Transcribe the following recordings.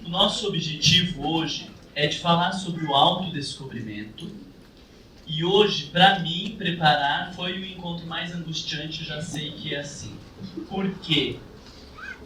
Nosso objetivo hoje é de falar sobre o autodescobrimento. E hoje, para mim, preparar foi o encontro mais angustiante, já sei que é assim. Por quê?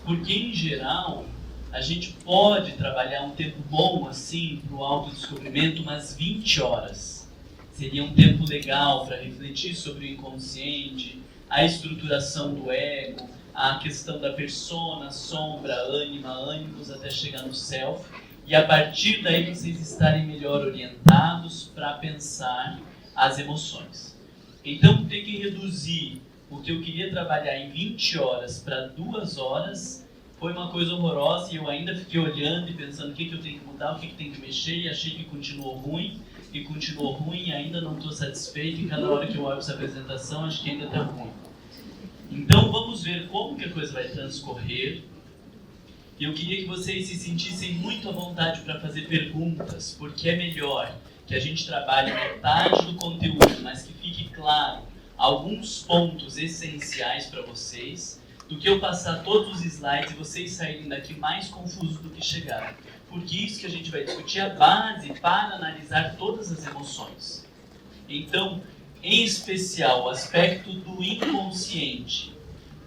Porque, em geral, a gente pode trabalhar um tempo bom, assim, para o autodescobrimento, umas 20 horas. Seria um tempo legal para refletir sobre o inconsciente, a estruturação do ego, a questão da persona, sombra, ânima, ânimos, até chegar no self. E a partir daí vocês estarem melhor orientados para pensar as emoções. Então, ter que reduzir o que eu queria trabalhar em 20 horas para 2 horas foi uma coisa horrorosa, e eu ainda fiquei olhando e pensando o que eu tenho que mudar, o que tem que mexer, e achei que continuou ruim, e ainda não estou satisfeito, e cada hora que eu olho essa apresentação acho que ainda está ruim. Então vamos ver como que a coisa vai transcorrer. Eu queria que vocês se sentissem muito à vontade para fazer perguntas, porque é melhor que a gente trabalhe metade do conteúdo, mas que fique claro alguns pontos essenciais para vocês, do que eu passar todos os slides e vocês saírem daqui mais confusos do que chegaram. Porque isso que a gente vai discutir é a base para analisar todas as emoções. Então, em especial, o aspecto do inconsciente,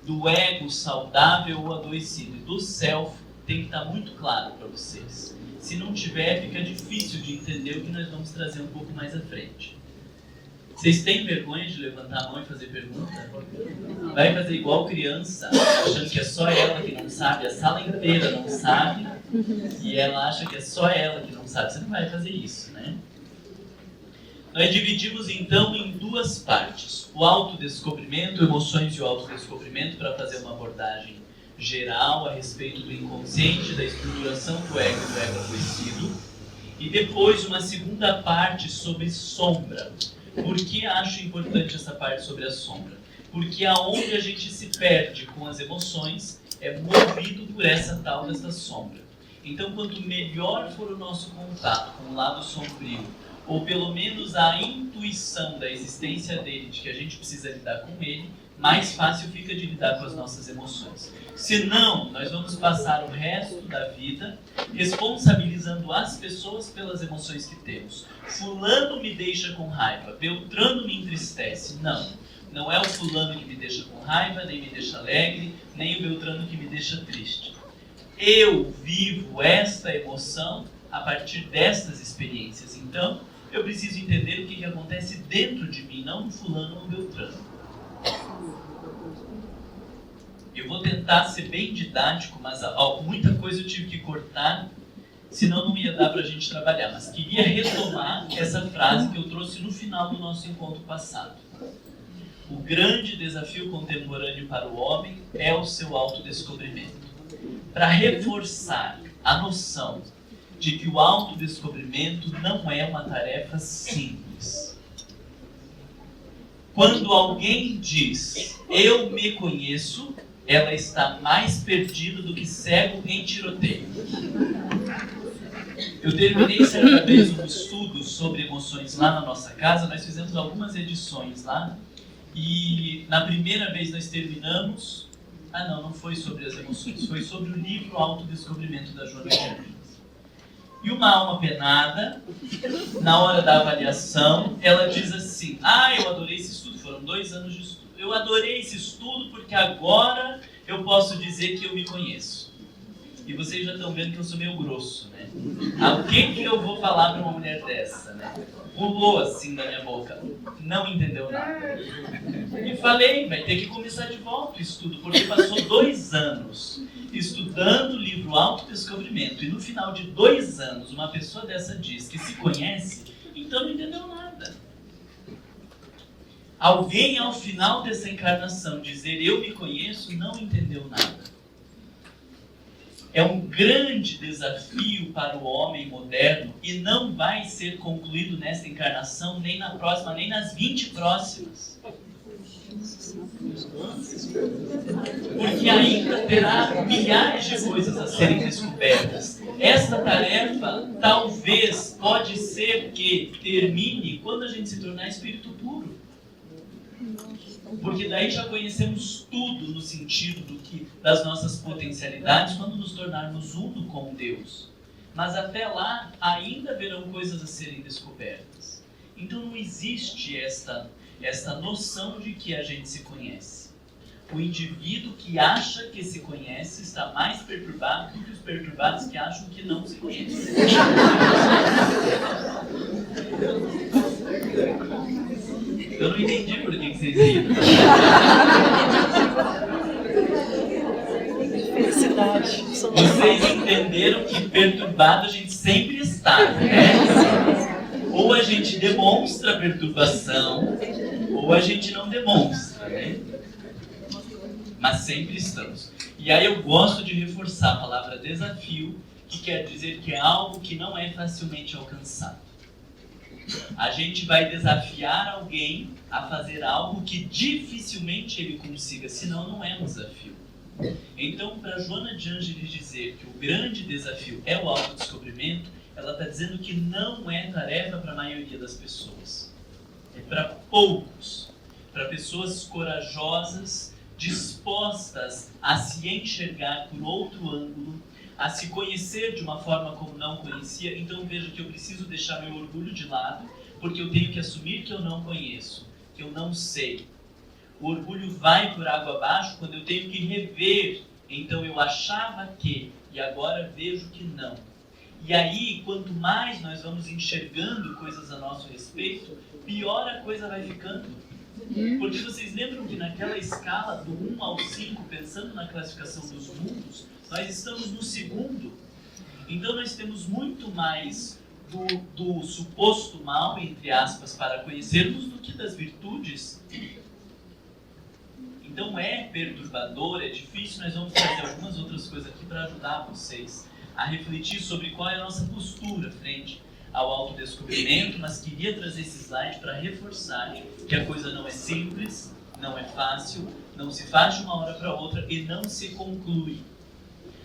do ego saudável ou adoecido e do self tem que estar muito claro para vocês. Se não tiver, fica difícil de entender o que nós vamos trazer um pouco mais à frente. Vocês têm vergonha de levantar a mão e fazer pergunta? Vai fazer igual criança, achando que é só ela que não sabe, a sala inteira não sabe, e ela acha que é só ela que não sabe. Você não vai fazer isso, né? Nós dividimos então em 2 partes. O autodescobrimento, emoções e o autodescobrimento, para fazer uma abordagem geral a respeito do inconsciente, da estruturação do ego e do ego adoecido. E depois uma segunda parte sobre sombra. Por que acho importante essa parte sobre a sombra? Porque aonde a gente se perde com as emoções é movido por essa tal dessa sombra. Então, quanto melhor for o nosso contato com o lado sombrio, ou pelo menos a intuição da existência dele, de que a gente precisa lidar com ele, mais fácil fica de lidar com as nossas emoções. Senão, nós vamos passar o resto da vida responsabilizando as pessoas pelas emoções que temos. Fulano me deixa com raiva, Beltrano me entristece. Não é o fulano que me deixa com raiva, nem me deixa alegre, nem o Beltrano que me deixa triste. Eu vivo esta emoção a partir destas experiências. Então, eu preciso entender o que acontece dentro de mim, não no fulano ou no Beltrano. Eu vou tentar ser bem didático, mas muita coisa eu tive que cortar, senão não ia dar para a gente trabalhar. Mas queria retomar essa frase que eu trouxe no final do nosso encontro passado. O grande desafio contemporâneo para o homem é o seu autodescobrimento. Para reforçar a noção de que o autodescobrimento não é uma tarefa simples. Quando alguém diz, eu me conheço, ela está mais perdida do que cego em tiroteio. Eu terminei certa vez um estudo sobre emoções lá na nossa casa, nós fizemos algumas edições lá, e na primeira vez nós terminamos, não foi sobre as emoções, foi sobre o livro Autodescobrimento da Joana de Ângeles. E uma alma penada, na hora da avaliação, ela diz assim, eu adorei esse estudo, foram 2 anos de estudo. Eu adorei esse estudo porque agora eu posso dizer que eu me conheço. E vocês já estão vendo que eu sou meio grosso, né? O que eu vou falar para uma mulher dessa, né? Pulou assim da minha boca, não entendeu nada. E falei, vai ter que começar de volta o estudo, porque passou 2 anos estudando o livro Autodescobrimento, e no final de 2 anos uma pessoa dessa diz que se conhece, então não entendeu nada. Alguém ao final dessa encarnação dizer eu me conheço, não entendeu nada. É um grande desafio para o homem moderno e não vai ser concluído nesta encarnação, nem na próxima, nem nas 20 próximas. Porque ainda terá milhares de coisas a serem descobertas. Esta tarefa talvez pode ser que termine quando a gente se tornar espírito puro. Porque daí já conhecemos tudo no sentido das nossas potencialidades quando nos tornarmos uno com Deus. Mas até lá ainda haverão coisas a serem descobertas. Então não existe esta noção de que a gente se conhece. O indivíduo que acha que se conhece está mais perturbado do que os perturbados que acham que não se conhecem. Eu não entendi por que vocês riram. Felicidade. Vocês entenderam que perturbado a gente sempre está, né? Ou a gente demonstra perturbação, ou a gente não demonstra, né? Mas sempre estamos. E aí eu gosto de reforçar a palavra desafio, que quer dizer que é algo que não é facilmente alcançado. A gente vai desafiar alguém a fazer algo que dificilmente ele consiga, senão não é um desafio. Então, para Joana de Ângeles dizer que o grande desafio é o autodescobrimento, ela está dizendo que não é tarefa para a maioria das pessoas. É para poucos. Para pessoas corajosas, dispostas a se enxergar por outro ângulo, a se conhecer de uma forma como não conhecia. Então veja que eu preciso deixar meu orgulho de lado, porque eu tenho que assumir que eu não conheço, que eu não sei. O orgulho vai por água abaixo quando eu tenho que rever. Então eu achava que, e agora vejo que não. E aí, quanto mais nós vamos enxergando coisas a nosso respeito, pior a coisa vai ficando. Porque vocês lembram que naquela escala do 1 ao 5, pensando na classificação dos mundos, nós estamos no segundo. Então nós temos muito mais do suposto mal, entre aspas, para conhecermos do que das virtudes. Então é perturbador, é difícil. Nós vamos fazer algumas outras coisas aqui para ajudar vocês a refletir sobre qual é a nossa postura frente ao autodescobrimento, mas queria trazer esse slide para reforçar que a coisa não é simples, não é fácil, não se faz de uma hora para outra e não se conclui.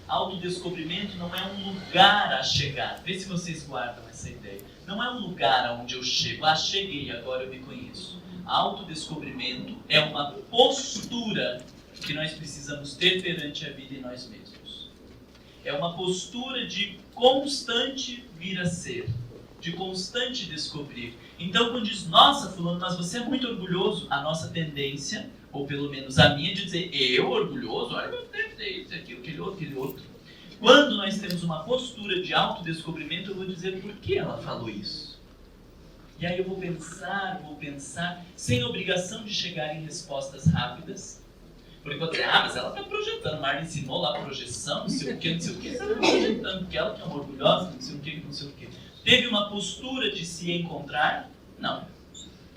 Autodescobrimento não é um lugar a chegar. Vê se vocês guardam essa ideia. Não é um lugar onde eu chego. Ah, cheguei, agora eu me conheço. Autodescobrimento é uma postura que nós precisamos ter perante a vida e nós mesmos. É uma postura de constante vir a ser, de constante descobrir. Então, quando diz, nossa, fulano, mas você é muito orgulhoso, a nossa tendência, ou pelo menos a minha, de dizer, eu orgulhoso? Olha, meu Deus, isso, aquilo, aquele outro. Quando nós temos uma postura de autodescobrimento, eu vou dizer por que ela falou isso. E aí eu vou pensar, sem obrigação de chegar em respostas rápidas. Porque pode dizer, mas ela está projetando, Marla ensinou lá a projeção, não sei o que, você está projetando, porque ela que é uma orgulhosa, não sei o que, não sei o que. Teve uma postura de se encontrar? Não.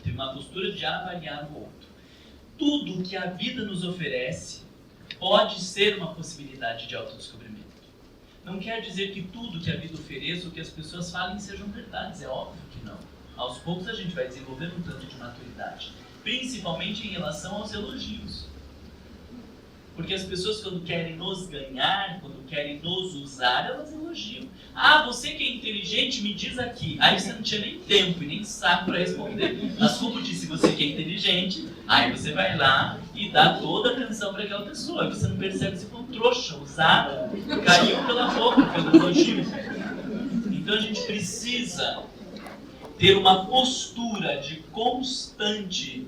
Teve uma postura de avaliar o outro. Tudo que a vida nos oferece pode ser uma possibilidade de autodescobrimento. Não quer dizer que tudo que a vida ofereça ou que as pessoas falem sejam verdades, é óbvio que não. Aos poucos a gente vai desenvolvendo um tanto de maturidade, principalmente em relação aos elogios. Porque as pessoas, quando querem nos ganhar, quando querem nos usar, elas elogiam. Ah, você que é inteligente, me diz aqui. Aí você não tinha nem tempo e nem saco para responder. Mas como disse você que é inteligente, aí você vai lá e dá toda a atenção para aquela pessoa. Aí você não percebe se foi um trouxa, usada, caiu pela boca, pelo elogio. Então a gente precisa ter uma postura de constante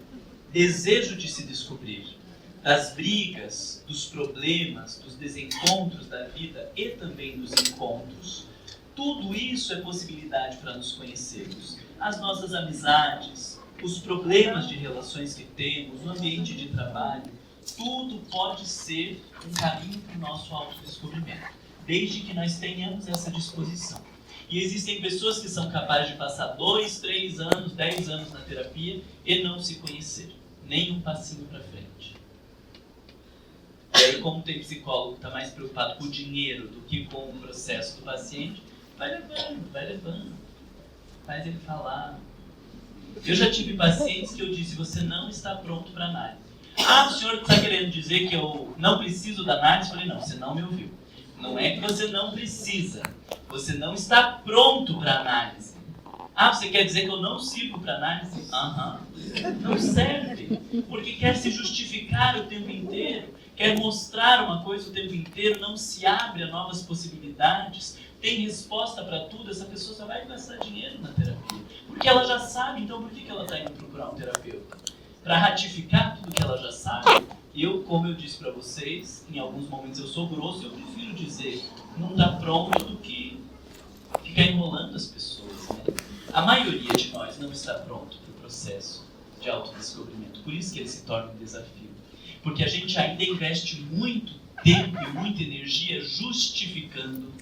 desejo de se descobrir. Das brigas, dos problemas, dos desencontros da vida e também dos encontros. Tudo isso é possibilidade para nos conhecermos. As nossas amizades, os problemas de relações que temos, o ambiente de trabalho, tudo pode ser um caminho para o nosso autodescobrimento, desde que nós tenhamos essa disposição. E existem pessoas que são capazes de passar 2, 3 anos, 10 anos na terapia e não se conhecer, nem um passinho para frente. E aí, como tem psicólogo que está mais preocupado com o dinheiro do que com o processo do paciente, vai levando, faz ele falar. Eu já tive pacientes que eu disse, você não está pronto para análise. Ah, o senhor está querendo dizer que eu não preciso da análise? Eu falei, não, você não me ouviu. Não é que você não precisa, Você não está pronto para análise. Ah, você quer dizer que eu não sirvo para análise? Aham. Não serve. Porque quer se justificar o tempo inteiro, quer mostrar uma coisa o tempo inteiro, não se abre a novas possibilidades, tem resposta para tudo, essa pessoa só vai gastar dinheiro na terapia. Porque ela já sabe, então por que ela está indo procurar um terapeuta? Para ratificar tudo que ela já sabe? Como eu disse para vocês, em alguns momentos eu sou grosso, eu prefiro dizer não está pronto do que ficar enrolando as pessoas, né? A maioria de nós não está pronto para o processo de autodescobrimento, por isso que ele se torna um desafio. Porque a gente ainda investe muito tempo e muita energia justificando,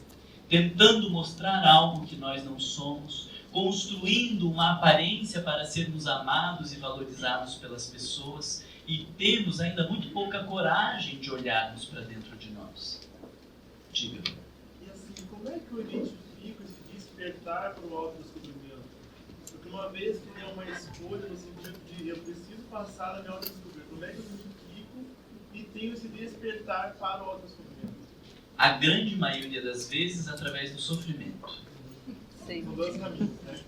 tentando mostrar algo que nós não somos, construindo uma aparência para sermos amados e valorizados pelas pessoas, e temos ainda muito pouca coragem de olharmos para dentro de nós. Diga. E assim, como é que eu identifico esse despertar para o autodescobrimento? Porque uma vez que tem uma escolha no sentido de eu preciso passar a me autodescobrir, como é que eu identifico e tenho esse despertar para o autodescobrimento? A grande maioria das vezes através do sofrimento. São dois caminhos, né?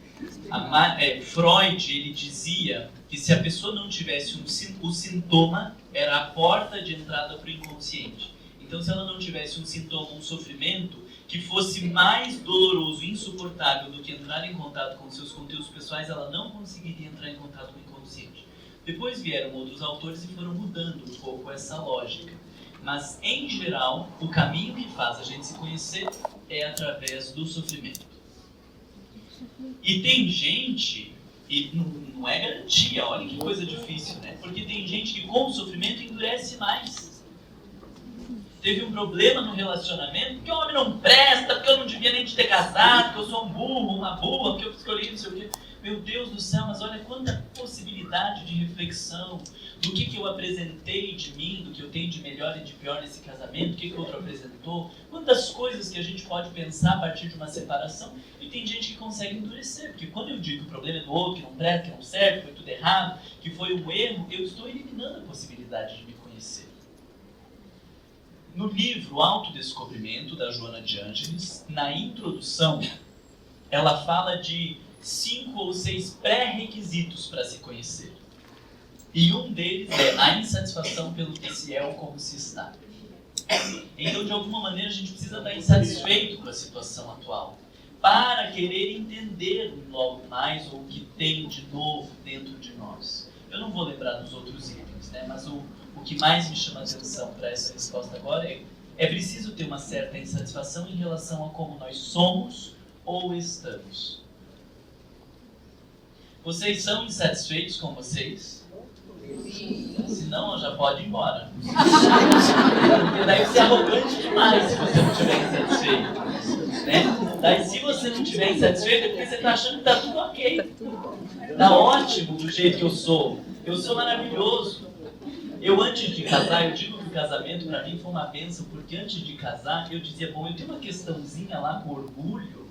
Freud, ele dizia que se a pessoa não tivesse o sintoma, era a porta de entrada para o inconsciente. Então, se ela não tivesse um sintoma, um sofrimento, que fosse mais doloroso e insuportável do que entrar em contato com seus conteúdos pessoais, ela não conseguiria entrar em contato com o inconsciente. Depois vieram outros autores e foram mudando um pouco essa lógica. Mas, em geral, o caminho que faz a gente se conhecer é através do sofrimento. E tem gente, e não é garantia, olha que coisa difícil, né? Porque tem gente que com o sofrimento endurece mais. Teve um problema no relacionamento, porque o homem não presta, porque eu não devia nem ter casado, porque eu sou um burro, uma burra, porque eu escolhi não sei o quê. Meu Deus do céu, mas olha quanta possibilidade de reflexão do que eu apresentei de mim, do que eu tenho de melhor e de pior nesse casamento, o que o outro apresentou, quantas coisas que a gente pode pensar a partir de uma separação. E tem gente que consegue endurecer, porque quando eu digo que o problema é do outro, que não presta, que não serve, que foi tudo errado, que foi um erro, eu estou eliminando a possibilidade de me conhecer. No livro Autodescobrimento, da Joana de Ângeles, na introdução, ela fala de 5 ou 6 pré-requisitos para se conhecer. E um deles é a insatisfação pelo que se é ou como se está. Então, de alguma maneira, a gente precisa estar insatisfeito com a situação atual para querer entender logo mais o que tem de novo dentro de nós. Eu não vou lembrar dos outros itens, né? Mas o que mais me chama a atenção para essa resposta agora é preciso ter uma certa insatisfação em relação a como nós somos ou estamos. Vocês são insatisfeitos com vocês? Se não, já pode ir embora. Porque daí você é arrogante demais se você não estiver insatisfeito. Né? Daí se você não estiver insatisfeito é porque você está achando que está tudo ok. Está ótimo do jeito que eu sou. Eu sou maravilhoso. Eu antes de casar, eu digo que o casamento para mim foi uma bênção, porque antes de casar eu dizia, bom, eu tenho uma questãozinha lá com orgulho,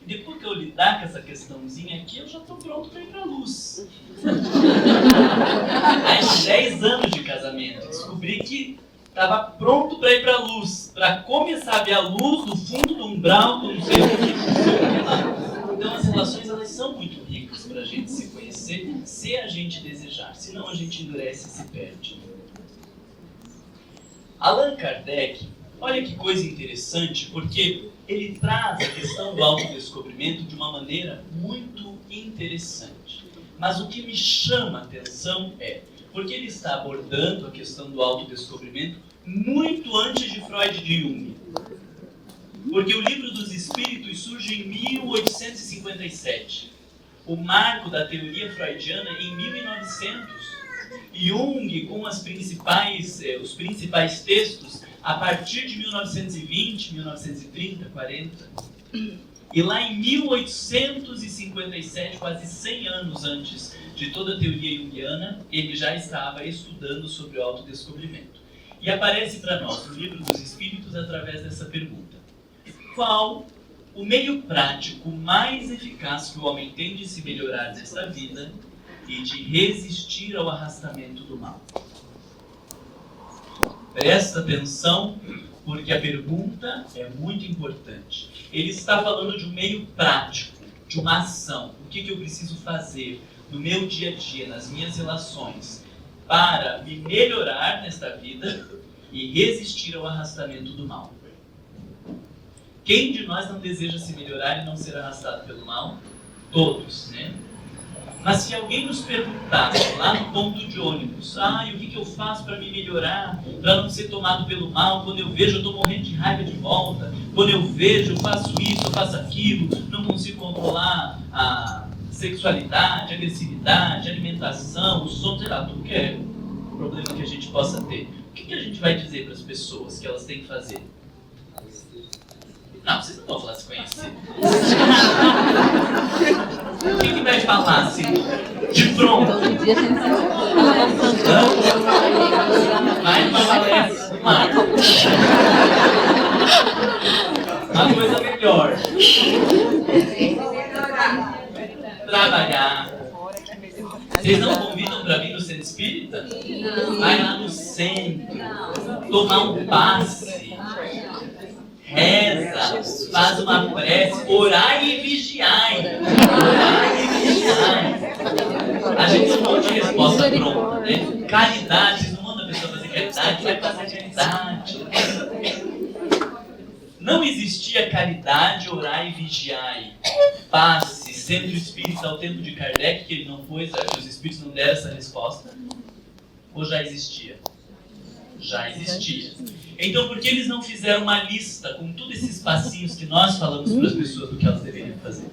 e depois que eu lidar com essa questãozinha aqui, eu já estou pronto para ir para a luz. Aí, 10 anos de casamento, descobri que estava pronto para ir para a luz, para começar a ver a luz no fundo do umbral, do não sei o que. Então as relações, elas são muito ricas para a gente se conhecer, se a gente desejar, senão a gente endurece e se perde. Allan Kardec, olha que coisa interessante, porque ele traz a questão do autodescobrimento de uma maneira muito interessante. Mas o que me chama a atenção porque ele está abordando a questão do autodescobrimento muito antes de Freud e de Jung. Porque o Livro dos Espíritos surge em 1857. O marco da teoria freudiana em 1900. Jung, com os principais textos, a partir de 1920, 1930, 40. E lá em 1857, quase 100 anos antes de toda a teoria junguiana, ele já estava estudando sobre o autodescobrimento. E aparece para nós no Livro dos Espíritos através dessa pergunta: qual o meio prático mais eficaz que o homem tem de se melhorar nesta vida e de resistir ao arrastamento do mal? Presta atenção porque a pergunta é muito importante. Ele está falando de um meio prático, de uma ação. O que eu preciso fazer no meu dia a dia, nas minhas relações, para me melhorar nesta vida e resistir ao arrastamento do mal. Quem de nós não deseja se melhorar e não ser arrastado pelo mal? Todos, né? Mas se alguém nos perguntasse lá no ponto de ônibus, o que eu faço para me melhorar, para não ser tomado pelo mal, quando eu vejo eu estou morrendo de raiva de volta, quando eu vejo eu faço isso, eu faço aquilo, não consigo controlar a sexualidade, a agressividade, a alimentação, o sono, sei lá, tudo que é problema que a gente possa ter. O que a gente vai dizer para as pessoas que elas têm que fazer? Não, vocês não vão falar se conhecer. O que vai falar assim, de pronto? Todo dia a gente Vai uma palestra, uma coisa melhor. Trabalhar. Vocês não convidam para vir no centro espírita? Vai lá no centro, tomar um passe. Reza, faz uma prece, orai e vigiai. Orai e vigiai. A gente não tem resposta pronta, né? Caridade, vocês não mandam a pessoa fazer caridade, vai fazer caridade. Não existia caridade, orai e vigiai. Passe, centro espírita ao tempo de Kardec, que ele não foi, os espíritos não deram essa resposta. Ou já existia? Já existia. Então, por que eles não fizeram uma lista com todos esses passinhos que nós falamos para as pessoas do que elas deveriam fazer?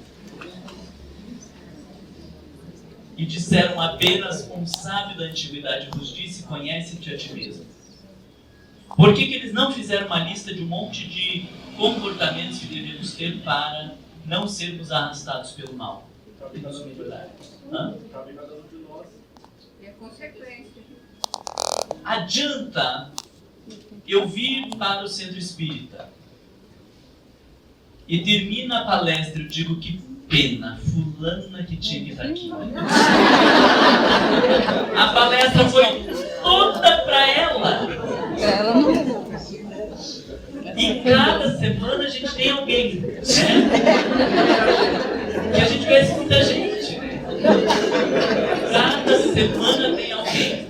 E disseram apenas: um sábio da antiguidade vos disse, conhece-te a ti mesmo. Por que eles não fizeram uma lista de um monte de comportamentos que devemos ter para não sermos arrastados pelo mal? E nos melhorarmos? Cabe cada um de nós. E a consequência. Adianta eu vir para o centro espírita e termina a palestra, eu digo: que pena, fulana que tinha que estar aqui. A palestra foi toda para ela. E cada semana a gente tem alguém, né? E a gente conhece muita gente, né? Cada semana tem alguém.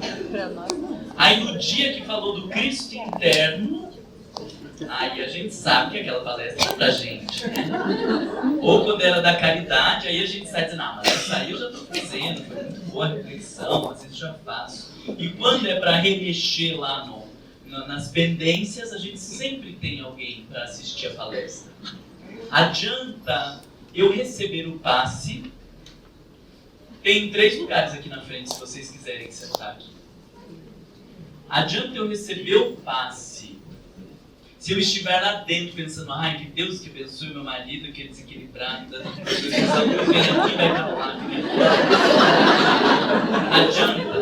Aí no dia que falou do Cristo interno, aí a gente sabe que aquela palestra é pra gente, né? Ou quando era da caridade, aí a gente sai dizendo: não, mas isso aí eu já estou fazendo, foi muito boa a reflexão, às vezes já faço. E quando é para remexer lá nas pendências, a gente sempre tem alguém para assistir a palestra. Adianta eu receber o passe. Tem 3 lugares aqui na frente, se vocês quiserem sentar aqui. Adianta eu receber o passe se eu estiver lá dentro pensando: ai, que Deus que abençoe meu marido, que é desequilibrado, aqui vai falar. Adianta.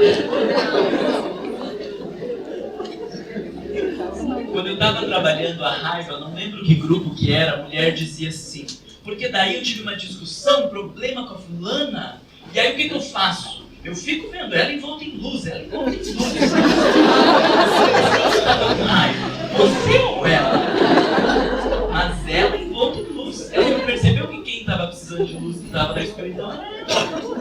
Quando eu estava trabalhando a raiva, eu não lembro que grupo que era, a mulher dizia assim: porque daí eu tive uma discussão, um problema com a fulana, e aí o que eu faço? Eu fico vendo ela envolta em luz, ela envolta em luz. Você ou ela? Mas ela envolta em luz. Ela não percebeu que quem estava precisando de luz estava na escuridão era ela.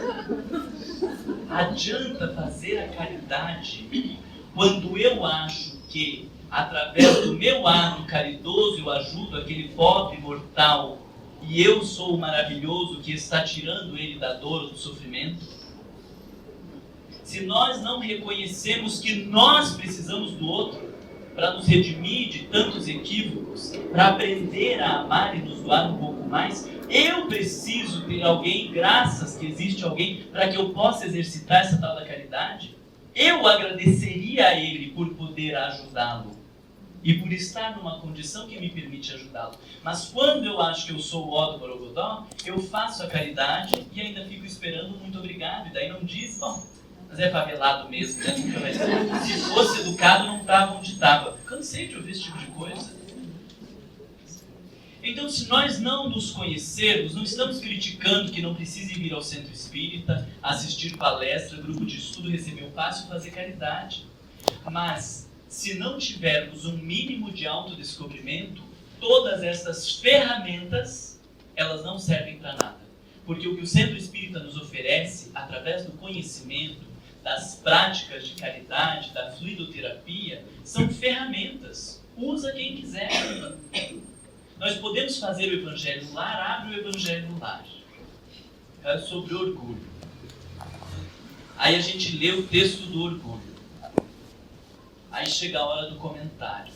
Adianta fazer a caridade quando eu acho que, através do meu ato caridoso, eu ajudo aquele pobre mortal e eu sou o maravilhoso que está tirando ele da dor ou do sofrimento? Se nós não reconhecemos que nós precisamos do outro para nos redimir de tantos equívocos, para aprender a amar e nos doar um pouco mais, eu preciso ter alguém, graças que existe alguém, para que eu possa exercitar essa tal da caridade. Eu agradeceria a ele por poder ajudá-lo e por estar numa condição que me permite ajudá-lo. Mas quando eu acho que eu sou o ó do Borogodó, eu faço a caridade e ainda fico esperando muito obrigado. E daí não diz: bom, mas é favelado mesmo, né? Se fosse educado, não estava onde estava. Cansei de ouvir esse tipo de coisa. Então, se nós não nos conhecermos, não estamos criticando que não precise vir ao centro espírita, assistir palestra, grupo de estudo, receber o passe e fazer caridade. Mas, Se não tivermos um mínimo de autodescobrimento, todas essas ferramentas, elas não servem para nada. Porque o que o Centro Espírita nos oferece, através do conhecimento, das práticas de caridade, da fluidoterapia, são ferramentas. Usa quem quiser. Nós podemos fazer o Evangelho no lar, abre o Evangelho no lar. É sobre orgulho. Aí a gente lê o texto do orgulho. Aí chega a hora do comentário.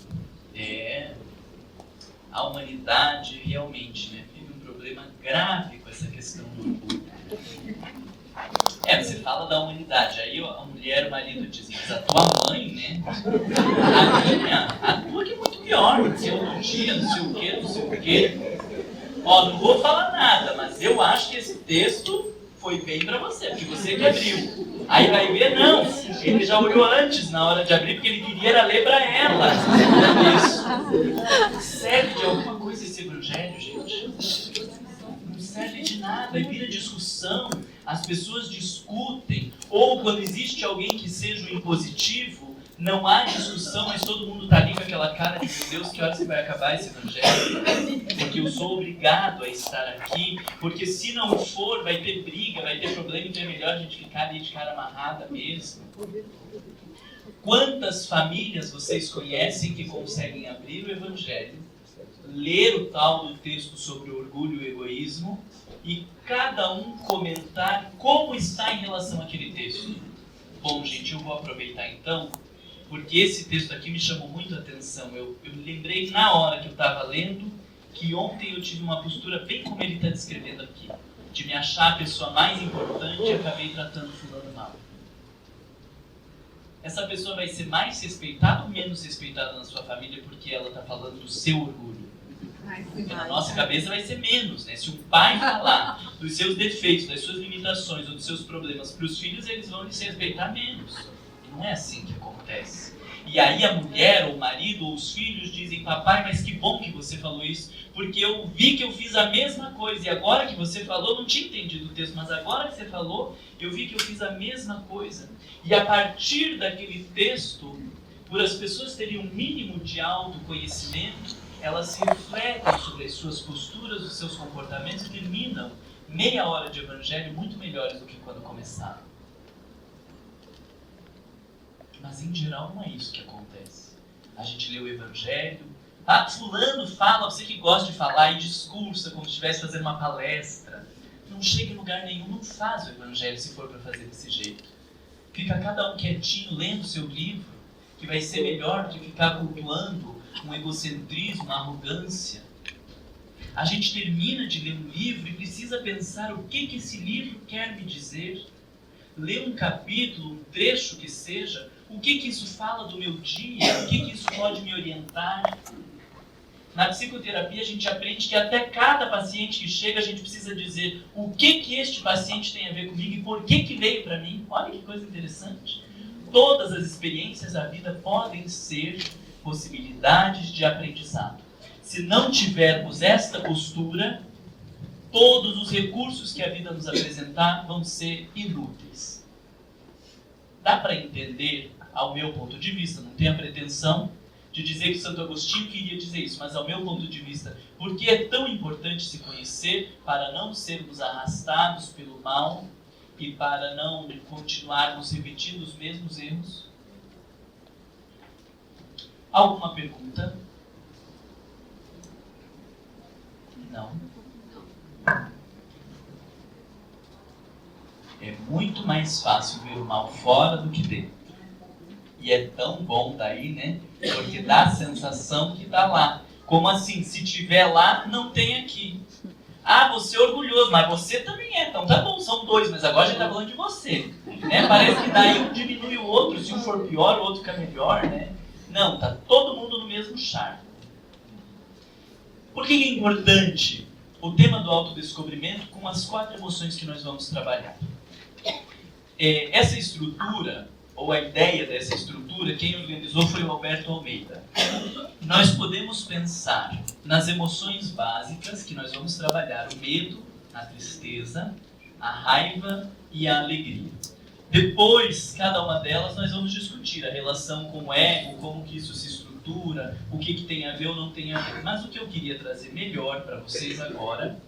A humanidade realmente, né, teve um problema grave com essa questão do orgulho. Você fala da humanidade, aí a mulher, o marido diz, mas a tua mãe, né? A tua que é muito pior, teologia, não sei o quê. Não vou falar nada, mas eu acho que esse texto foi bem pra você, porque você que abriu. Aí vai ver, não, ele já olhou antes, na hora de abrir, porque ele queria era ler pra ela. Isso. Serve de alguma coisa esse Evangelho, gente? Não serve de nada, vira discussão, as pessoas discutem, ou quando existe alguém que seja o impositivo, não há discussão, mas todo mundo está ali com aquela cara de meu Deus, que hora você vai acabar esse Evangelho? Porque eu sou obrigado a estar aqui, porque se não for, vai ter briga, vai ter problema, então é melhor a gente ficar ali de cara amarrada mesmo. Quantas famílias vocês conhecem que conseguem abrir o Evangelho, ler o tal do texto sobre o orgulho e o egoísmo, e cada um comentar como está em relação àquele texto? Bom, gente, eu vou aproveitar então, porque esse texto aqui me chamou muito a atenção. Eu me lembrei na hora que eu estava lendo que ontem eu tive uma postura bem como ele está descrevendo aqui, de me achar a pessoa mais importante e acabei tratando fulano mal. Essa pessoa vai ser mais respeitada ou menos respeitada na sua família porque ela está falando do seu orgulho? Na nossa cabeça vai ser menos, né? Se o pai falar dos seus defeitos, das suas limitações ou dos seus problemas para os filhos, eles vão se respeitar menos. Não é assim que acontece. E aí a mulher, ou o marido, ou os filhos dizem, papai, mas que bom que você falou isso, porque eu vi que eu fiz a mesma coisa, e agora que você falou, não tinha entendido o texto, mas agora que você falou, eu vi que eu fiz a mesma coisa. E a partir daquele texto, por as pessoas terem um mínimo de autoconhecimento, elas se refletem sobre as suas posturas, os seus comportamentos e terminam meia hora de Evangelho muito melhores do que quando começaram. Mas em geral não é isso que acontece. A gente lê o Evangelho, fulano fala, você que gosta de falar e discursa como se estivesse fazendo uma palestra. Não chega em lugar nenhum, não faz o Evangelho se for para fazer desse jeito. Fica cada um quietinho lendo o seu livro, que vai ser melhor do que ficar cultuando um egocentrismo, uma arrogância. A gente termina de ler um livro e precisa pensar o que esse livro quer me dizer. Ler um capítulo, um trecho que seja, o que isso fala do meu dia, o que isso pode me orientar. Na psicoterapia a gente aprende que até cada paciente que chega a gente precisa dizer o que este paciente tem a ver comigo e por que veio para mim. Olha que coisa interessante. Todas as experiências da vida podem ser possibilidades de aprendizado. Se não tivermos esta postura, todos os recursos que a vida nos apresentar vão ser inúteis. Dá para entender, ao meu ponto de vista, não tenho a pretensão de dizer que Santo Agostinho queria dizer isso, mas ao meu ponto de vista, por que é tão importante se conhecer para não sermos arrastados pelo mal e para não continuarmos repetindo os mesmos erros? Alguma pergunta? Não. É muito mais fácil ver o mal fora do que dentro. E é tão bom daí, né? Porque dá a sensação que está lá. Como assim? Se tiver lá, não tem aqui. Você é orgulhoso, mas você também é. Então tá bom, são dois, mas agora a gente está falando de você. Né? Parece que daí um diminui o outro. Se um for pior, o outro fica melhor, né? Não, tá todo mundo no mesmo charco. Por que é importante o tema do autodescobrimento com as 4 emoções que nós vamos trabalhar? Essa estrutura, ou a ideia dessa estrutura, quem organizou foi o Alberto Almeida. Nós podemos pensar nas emoções básicas que nós vamos trabalhar: o medo, a tristeza, a raiva e a alegria. Depois, cada uma delas, nós vamos discutir a relação com o ego, como que isso se estrutura, o que tem a ver ou não tem a ver. Mas o que eu queria trazer melhor para vocês agora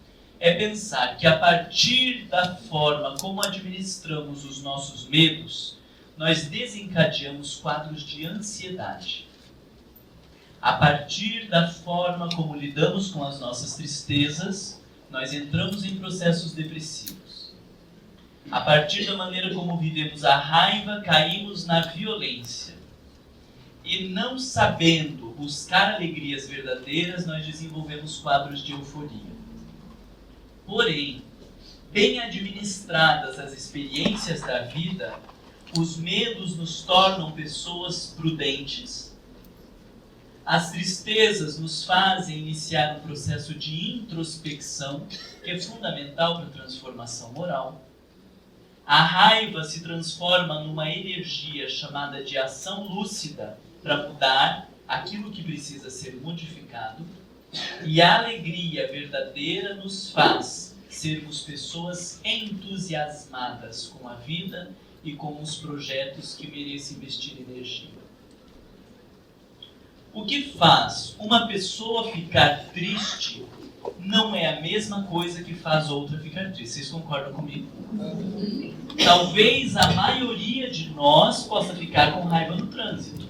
é pensar que a partir da forma como administramos os nossos medos, nós desencadeamos quadros de ansiedade. A partir da forma como lidamos com as nossas tristezas, nós entramos em processos depressivos. A partir da maneira como vivemos a raiva, caímos na violência. E não sabendo buscar alegrias verdadeiras, nós desenvolvemos quadros de euforia. Porém, bem administradas as experiências da vida, os medos nos tornam pessoas prudentes. As tristezas nos fazem iniciar um processo de introspecção, que é fundamental para a transformação moral. A raiva se transforma numa energia chamada de ação lúcida para mudar aquilo que precisa ser modificado. E a alegria verdadeira nos faz sermos pessoas entusiasmadas com a vida e com os projetos que merecem investir energia. O que faz uma pessoa ficar triste não é a mesma coisa que faz outra ficar triste. Vocês concordam comigo? Talvez a maioria de nós possa ficar com raiva no trânsito,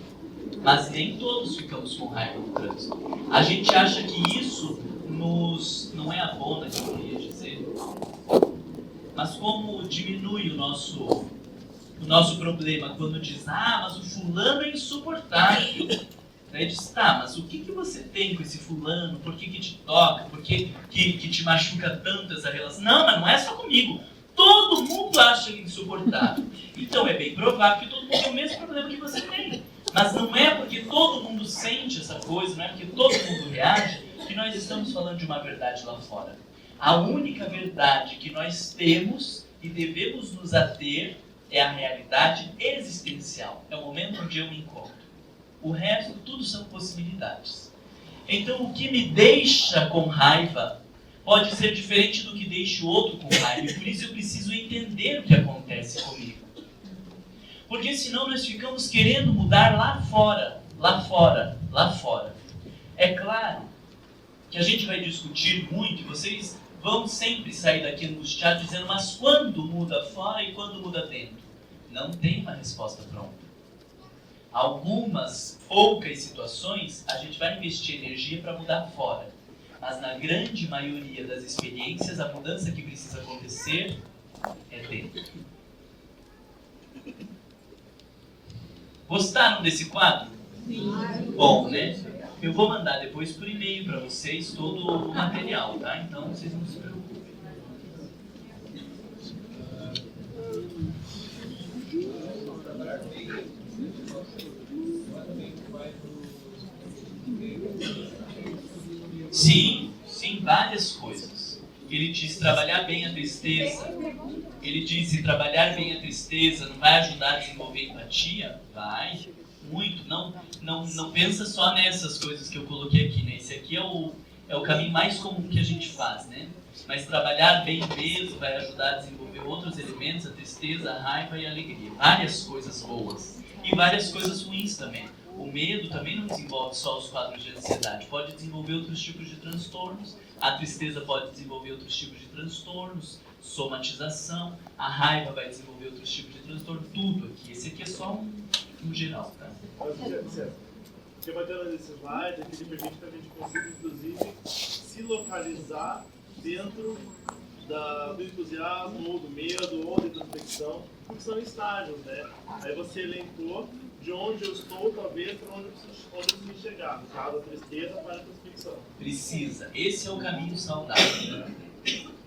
mas nem todos ficamos com raiva no trânsito. A gente acha que isso não é abona, que eu queria dizer, mas como diminui o nosso problema quando diz, mas o fulano é insuportável. Daí diz, mas o que você tem com esse fulano? Por que te toca? Por que te machuca tanto essa relação? Não, mas não é só comigo. Todo mundo acha ele insuportável. Então é bem provável que todo mundo tem o mesmo problema que você tem. Mas não é porque todo mundo sente essa coisa, não é porque todo mundo reage, que nós estamos falando de uma verdade lá fora. A única verdade que nós temos e devemos nos ater é a realidade existencial. É o momento onde eu me encontro. O resto, tudo são possibilidades. Então, o que me deixa com raiva pode ser diferente do que deixa o outro com raiva. E por isso eu preciso entender o que acontece comigo. Porque senão nós ficamos querendo mudar lá fora, lá fora, lá fora. É claro que a gente vai discutir muito, e vocês vão sempre sair daqui angustiados dizendo, mas quando muda fora e quando muda dentro? Não tem uma resposta pronta. Algumas poucas situações a gente vai investir energia para mudar fora, mas na grande maioria das experiências a mudança que precisa acontecer é dentro. Gostaram desse quadro? Sim. Bom, né? Eu vou mandar depois por e-mail para vocês todo o material, tá? Então vocês não se preocupem. Sim, várias coisas. Ele diz trabalhar bem a tristeza. Ele diz se trabalhar bem a tristeza não vai ajudar a desenvolver empatia? Vai, muito. Não pensa só nessas coisas que eu coloquei aqui, né? Esse aqui é o caminho mais comum que a gente faz, né? Mas trabalhar bem mesmo vai ajudar a desenvolver outros elementos, a tristeza, a raiva e a alegria. Várias coisas boas. E várias coisas ruins também. O medo também não desenvolve só os quadros de ansiedade, pode desenvolver outros tipos de transtornos, a tristeza pode desenvolver outros tipos de transtornos, somatização, a raiva vai desenvolver outros tipos de transtorno, tudo aqui. Esse aqui é só um geral, tá? O que é bacana desse slide é que ele permite que a gente consiga, inclusive, se localizar dentro do entusiasmo, ou do medo, ou da introspecção, porque são estágios, né? Aí você elencou de onde eu estou, talvez, para onde eu preciso chegar. No caso, a tristeza para a introspecção. Precisa. Esse é o caminho saudável.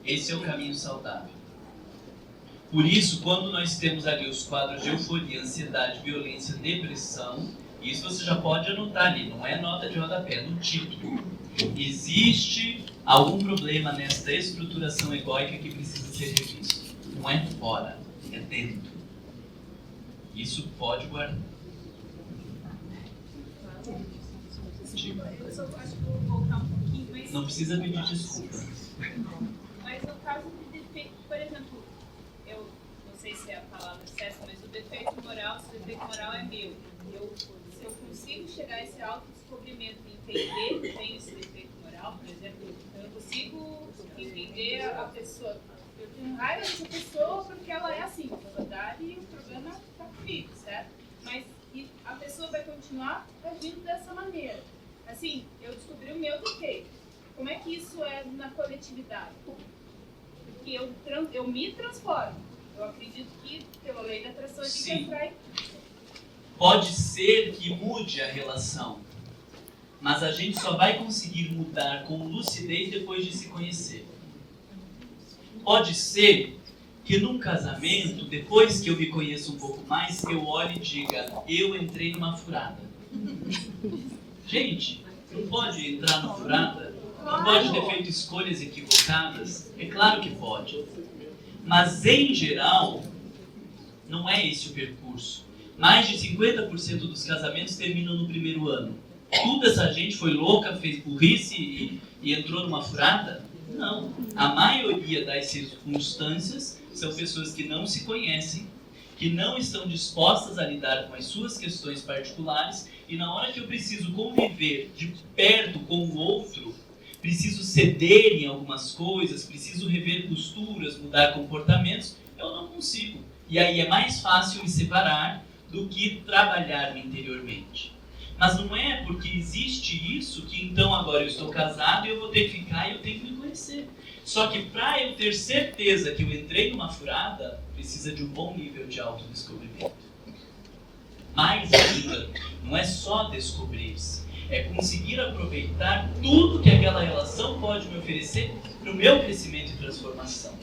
Esse é o caminho saudável. Por isso, quando nós temos ali os quadros de euforia, ansiedade, violência, depressão, isso você já pode anotar ali, não é nota de rodapé, é no título. Existe algum problema nesta estruturação egóica que precisa ser revisto. Não é fora, é dentro. Isso pode guardar. Eu só acho que vou voltar um pouquinho, mas... Não precisa pedir desculpa. Mas no caso de defeito, por exemplo, sei se é a palavra certa, mas o defeito moral, se o defeito moral é meu. Se eu consigo chegar a esse autodescobrimento e entender que tenho esse defeito moral, por exemplo, eu consigo entender a pessoa. Eu tenho raiva dessa pessoa porque ela é assim, na verdade, e o problema está comigo, certo? Mas a pessoa vai continuar agindo dessa maneira. Assim, eu descobri o meu defeito. Como é que isso é na coletividade? Porque eu me transformo. Eu acredito que, pela lei da atração, a gente Sim. entrar em... Pode ser que mude a relação, mas a gente só vai conseguir mudar com lucidez depois de se conhecer. Pode ser que num casamento, depois que eu me conheço um pouco mais, eu olhe e diga, eu entrei numa furada. Gente, não pode entrar numa furada? Não pode ter feito escolhas equivocadas? É claro que pode. Mas, em geral, não é esse o percurso. Mais de 50% dos casamentos terminam no primeiro ano. Toda essa gente foi louca, fez burrice e entrou numa furada? Não. A maioria das circunstâncias são pessoas que não se conhecem, que não estão dispostas a lidar com as suas questões particulares, e na hora que eu preciso conviver de perto com o outro, preciso ceder em algumas coisas, preciso rever posturas, mudar comportamentos, eu não consigo. E aí é mais fácil me separar do que trabalhar-me interiormente. Mas não é porque existe isso que então agora eu estou casado e eu vou ter que ficar e eu tenho que me conhecer. Só que para eu ter certeza que eu entrei numa furada, precisa de um bom nível de autodescobrimento. Mais ainda, não é só descobrir-se, é conseguir aproveitar tudo que aquela relação pode me oferecer para o meu crescimento e transformação.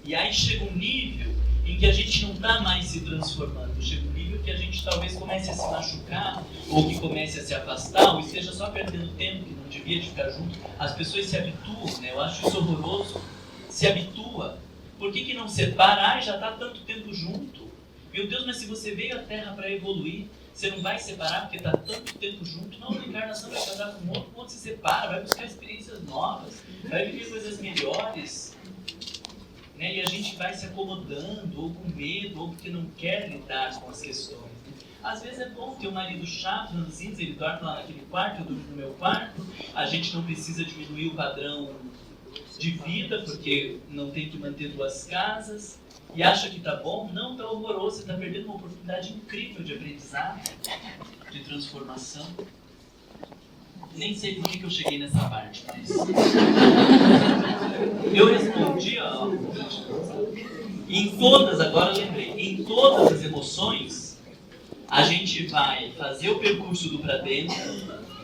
E aí chega um nível em que a gente não está mais se transformando, chega um nível que a gente talvez comece a se machucar, ou que comece a se afastar, ou esteja só perdendo tempo, que não devia de ficar junto. As pessoas se habituam, né? Eu acho isso horroroso. Se habitua. Por que não separa? Já está tanto tempo junto. Meu Deus, mas se você veio à Terra para evoluir, você não vai separar porque está tanto tempo junto? Não, a encarnação vai casar com o outro se separa, vai buscar experiências novas, vai viver coisas melhores. Né? E a gente vai se acomodando, ou com medo, ou porque não quer lidar com as questões. Né? Às vezes é bom ter um marido chato, ranzinza, ele dorme lá naquele quarto, eu durmo no meu quarto, a gente não precisa diminuir o padrão de vida, porque não tem que manter duas casas, e acha que tá bom? Não, tá horroroso, você tá perdendo uma oportunidade incrível de aprendizado, de transformação. Nem sei por que eu cheguei nessa parte, mas... eu respondi, ó... Em todas, agora eu lembrei, em todas as emoções, a gente vai fazer o percurso do pra dentro,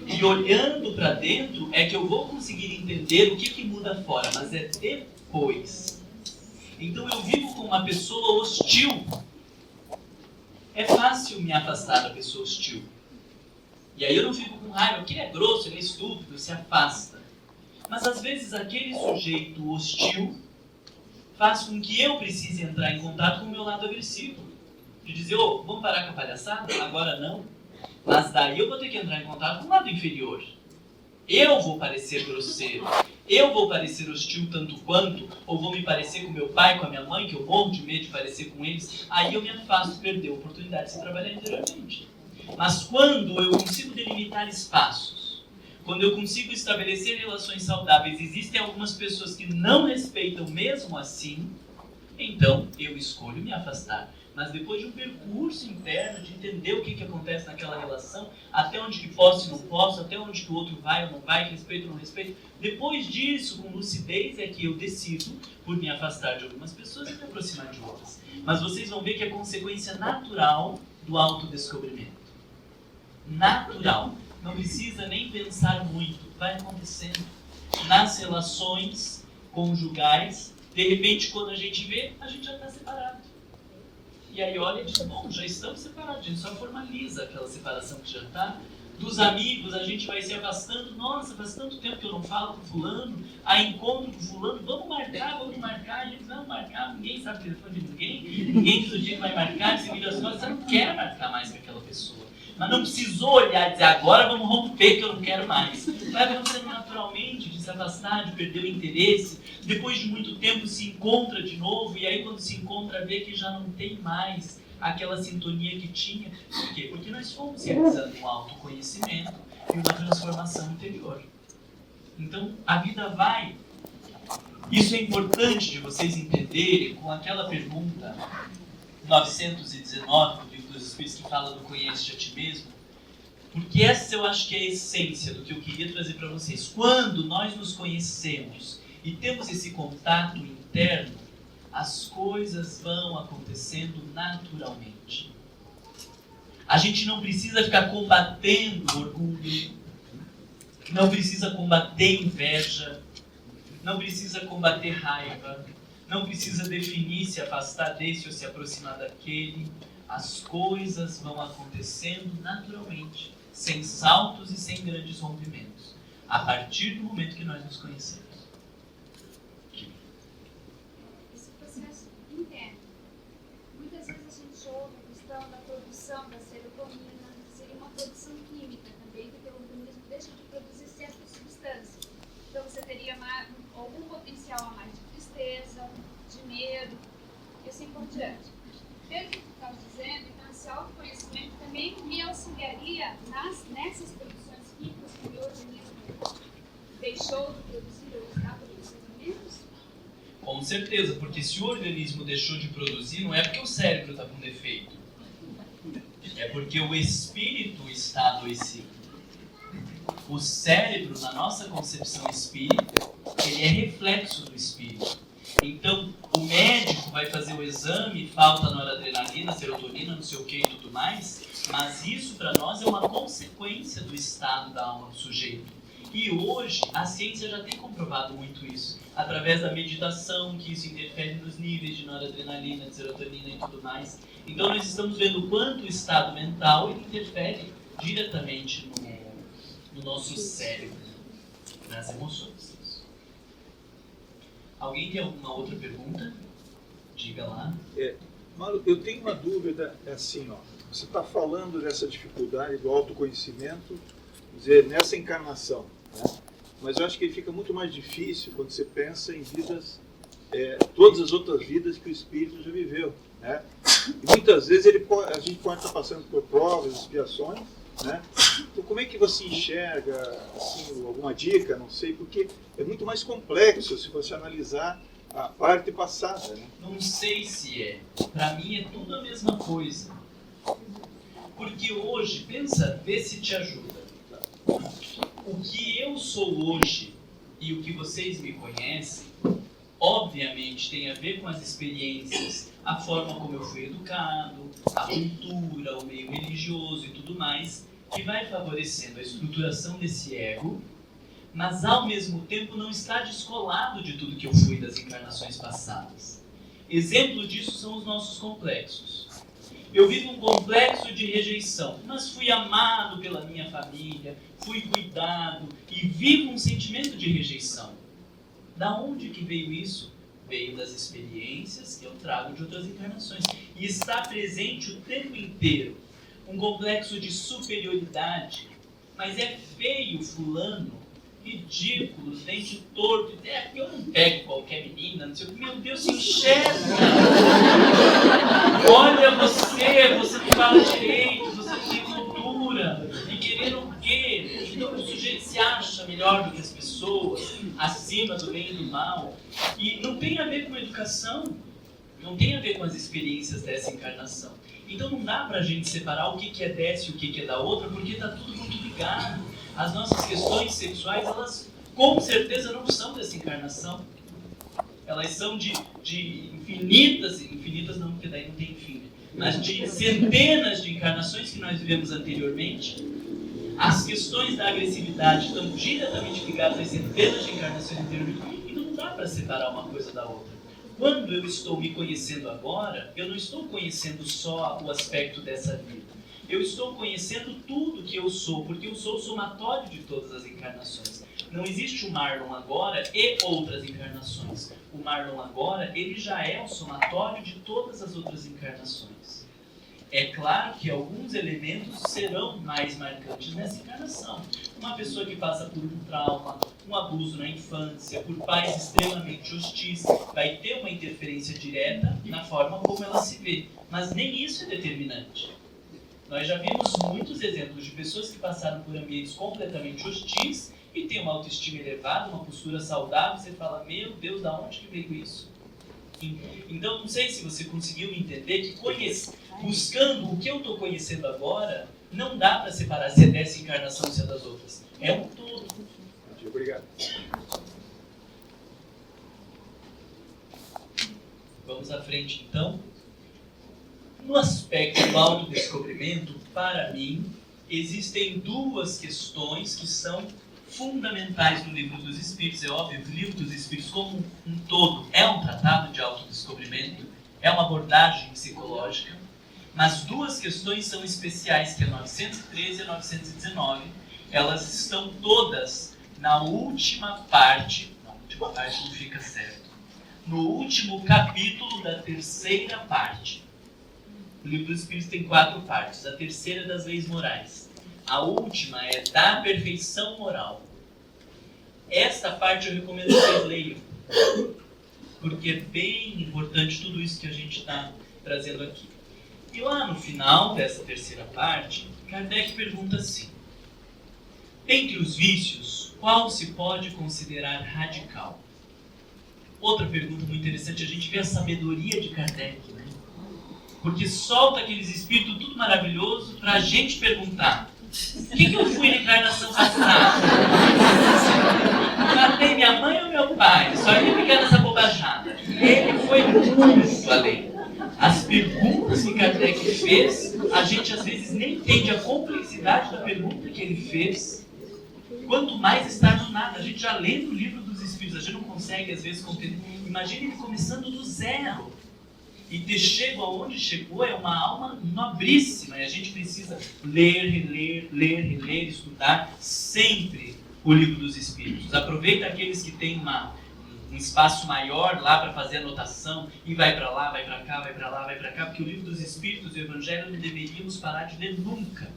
e olhando pra dentro é que eu vou conseguir entender o que muda fora, mas é depois. Então eu vivo com uma pessoa hostil. É fácil me afastar da pessoa hostil. E aí eu não fico com raiva, porque ele é grosso, ele é estúpido, se afasta. Mas às vezes aquele sujeito hostil faz com que eu precise entrar em contato com o meu lado agressivo. De dizer, vamos parar com a palhaçada? Agora não. Mas daí eu vou ter que entrar em contato com o lado inferior. Eu vou parecer grosseiro. Eu vou parecer hostil tanto quanto, ou vou me parecer com meu pai, com a minha mãe, que eu morro de medo de parecer com eles. Aí eu me afasto, perder a oportunidade de se trabalhar interiormente. Mas quando eu consigo delimitar espaços, quando eu consigo estabelecer relações saudáveis, existem algumas pessoas que não respeitam mesmo assim, então eu escolho me afastar. Mas depois de um percurso interno, de entender o que acontece naquela relação, até onde que posso e não posso, até onde que o outro vai ou não vai, que respeito ou não respeito, depois disso, com lucidez, é que eu decido por me afastar de algumas pessoas e me aproximar de outras. Mas vocês vão ver que é consequência natural do autodescobrimento. Natural. Não precisa nem pensar muito. Vai acontecendo. Nas relações conjugais, de repente, quando a gente vê, a gente já está separado. E aí olha e diz, bom, já estamos separados. A gente só formaliza aquela separação que já está. Dos amigos, a gente vai se afastando. Nossa, faz tanto tempo que eu não falo com fulano. Aí encontro com fulano, vamos marcar. A gente não marcar, ninguém sabe o telefone de ninguém. Ninguém todo dia vai marcar, se vira as costas, você não quer marcar mais com aquela pessoa. Mas não precisou olhar e dizer, agora vamos romper que eu não quero mais. Vai acontecendo naturalmente, de se afastar, de perder o interesse, depois de muito tempo se encontra de novo, e aí quando se encontra vê que já não tem mais aquela sintonia que tinha. Por quê? Porque nós fomos realizando um autoconhecimento e uma transformação interior. Então, a vida vai. Isso é importante de vocês entenderem com aquela pergunta 919 do Livro dos Espíritos, que fala do conhece a ti mesmo, porque essa eu acho que é a essência do que eu queria trazer para vocês. Quando nós nos conhecemos e temos esse contato interno, as coisas vão acontecendo naturalmente. A gente não precisa ficar combatendo orgulho, não precisa combater inveja, não precisa combater raiva, não precisa definir se afastar desse ou se aproximar daquele. As coisas vão acontecendo naturalmente, sem saltos e sem grandes rompimentos, a partir do momento que nós nos conhecemos. Esse processo interno. Muitas vezes a gente ouve a questão da produção da serotonina, seria uma produção química também, porque o organismo deixa de produzir certas substâncias. Então você teria algum potencial a mais de tristeza, de medo, e assim por diante. Pelo que tu estás dizendo, então esse autoconhecimento também me auxiliaria nessas produções químicas que o meu organismo deixou de produzir ou está produzindo menos? Com certeza, porque se o organismo deixou de produzir, não é porque o cérebro está com defeito. É porque o espírito está adoecido. O cérebro, na nossa concepção espírita, ele é reflexo do espírito. Então, o médico vai fazer o exame, falta noradrenalina, serotonina, não sei o que e tudo mais, mas isso para nós é uma consequência do estado da alma do sujeito. E hoje, a ciência já tem comprovado muito isso, através da meditação, que isso interfere nos níveis de noradrenalina, de serotonina e tudo mais. Então, nós estamos vendo o quanto o estado mental ele interfere diretamente no nosso cérebro, nas emoções. Alguém tem alguma outra pergunta? Diga lá. Mauro, eu tenho uma dúvida, assim, ó. Você está falando dessa dificuldade do autoconhecimento, dizer, nessa encarnação, né? Mas eu acho que ele fica muito mais difícil quando você pensa em vidas, todas as outras vidas que o espírito já viveu, né? E muitas vezes a gente pode estar passando por provas, expiações, né? Então, como é que você enxerga, assim, alguma dica, não sei, porque é muito mais complexo se você analisar a parte passada, né? Não sei se é. Para mim é tudo a mesma coisa. Porque hoje, pensa, vê se te ajuda. O que eu sou hoje e o que vocês me conhecem, obviamente tem a ver com as experiências, a forma como eu fui educado, a cultura, o meio religioso e tudo mais, que vai favorecendo a estruturação desse ego, mas ao mesmo tempo não está descolado de tudo que eu fui das encarnações passadas. Exemplo disso são os nossos complexos. Eu vivo um complexo de rejeição, mas fui amado pela minha família, fui cuidado e vivo um sentimento de rejeição. Da onde que veio isso? Veio das experiências que eu trago de outras encarnações. E está presente o tempo inteiro. Um complexo de superioridade. Mas é feio fulano, ridículo, dente torto. É porque eu não pego qualquer menina, não sei o que. Meu Deus, se enxerga! Olha você não fala direito, você não tem cultura. E querendo o quê? Então o sujeito se acha melhor do que as pessoas, acima do bem e do mal. E não tem a ver com a educação, não tem a ver com as experiências dessa encarnação. Então não dá pra gente separar o que é dessa e o que é da outra, porque tá tudo muito ligado. As nossas questões sexuais, elas com certeza não são dessa encarnação. Elas são de infinitas não, porque daí não tem fim, mas de centenas de encarnações que nós vivemos anteriormente. As questões da agressividade estão diretamente ligadas às centenas de encarnações anteriormente. Então não dá para separar uma coisa da outra. Quando eu estou me conhecendo agora, eu não estou conhecendo só o aspecto dessa vida. Eu estou conhecendo tudo que eu sou, porque eu sou o somatório de todas as encarnações. Não existe o Marlon agora e outras encarnações. O Marlon agora, ele já é o somatório de todas as outras encarnações. É claro que alguns elementos serão mais marcantes nessa encarnação. Uma pessoa que passa por um trauma, um abuso na infância, por pais extremamente hostis, vai ter uma interferência direta na forma como ela se vê. Mas nem isso é determinante. Nós já vimos muitos exemplos de pessoas que passaram por ambientes completamente hostis e têm uma autoestima elevada, uma postura saudável, você fala, meu Deus, da onde que veio isso? Então, não sei se você conseguiu entender que buscando o que eu estou conhecendo agora, não dá para separar se é dessa encarnação ou se é das outras. É um todo. Obrigado. Vamos à frente, então. No aspecto do autodescobrimento, para mim, existem duas questões que são fundamentais no Livro dos Espíritos. É óbvio que o Livro dos Espíritos, como um todo, é um tratado de autodescobrimento, é uma abordagem psicológica, mas duas questões são especiais, que é 913 e 919. Elas estão todas na última parte não fica certo, no último capítulo da terceira parte. O Livro dos Espíritos tem 4 partes, a terceira é das leis morais. A última é da perfeição moral. Esta parte eu recomendo que vocês leiam, porque é bem importante tudo isso que a gente está trazendo aqui. E lá no final dessa terceira parte, Kardec pergunta assim: entre os vícios, qual se pode considerar radical? Outra pergunta muito interessante, a gente vê a sabedoria de Kardec, né? Porque solta aqueles espíritos tudo maravilhoso para a gente perguntar: o que eu fui na encarnação passada? Matei minha mãe ou meu pai? Só ia ficar nessa bobajada. Ele foi muito além. As perguntas que Kardec fez, a gente às vezes nem entende a complexidade da pergunta que ele fez. Quanto mais estar no nada, a gente já lê no Livro dos Espíritos, a gente não consegue às vezes compreender. Imagina ele começando do zero. E ter chego aonde chegou é uma alma nobríssima. E a gente precisa ler, reler, estudar sempre o Livro dos Espíritos. Aproveita aqueles que têm um espaço maior lá para fazer anotação e vai para lá, vai para cá, vai para lá, vai para cá, porque o Livro dos Espíritos e o Evangelho não deveríamos parar de ler nunca.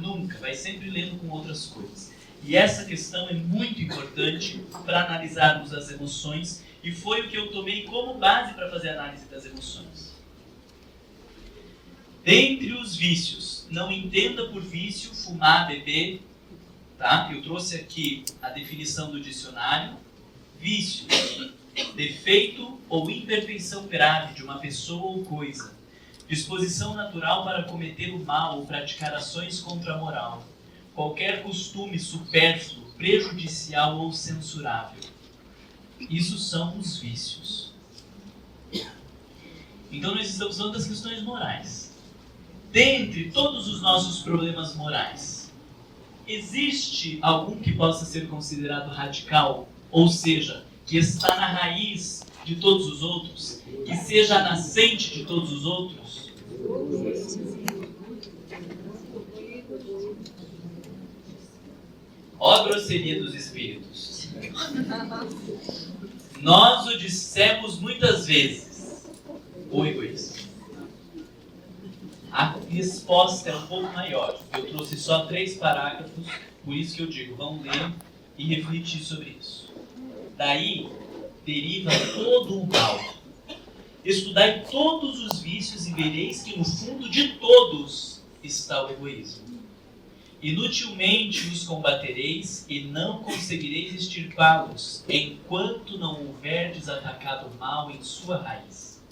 Nunca. Vai sempre lendo com outras coisas. E essa questão é muito importante para analisarmos as emoções. E foi o que eu tomei como base para fazer a análise das emoções. Dentre os vícios, não entenda por vício fumar, beber, tá? Eu trouxe aqui a definição do dicionário. Vício, defeito ou imperfeição grave de uma pessoa ou coisa. Disposição natural para cometer o mal ou praticar ações contra a moral. Qualquer costume supérfluo, prejudicial ou censurável. Isso são os vícios. Então nós estamos falando das questões morais. Dentre todos os nossos problemas morais, existe algum que possa ser considerado radical? Ou seja, que está na raiz de todos os outros? Que seja a nascente de todos os outros? Ó a grosseria dos espíritos. Nós o dissemos muitas vezes, o egoísmo. A resposta é um pouco maior. Eu trouxe só 3 parágrafos, por isso que eu digo, vamos ler e refletir sobre isso. Daí deriva todo o mal. Estudai todos os vícios e vereis que no fundo de todos está o egoísmo. Inutilmente os combatereis e não conseguireis extirpá-los, enquanto não houverdes atacado o mal em sua raiz.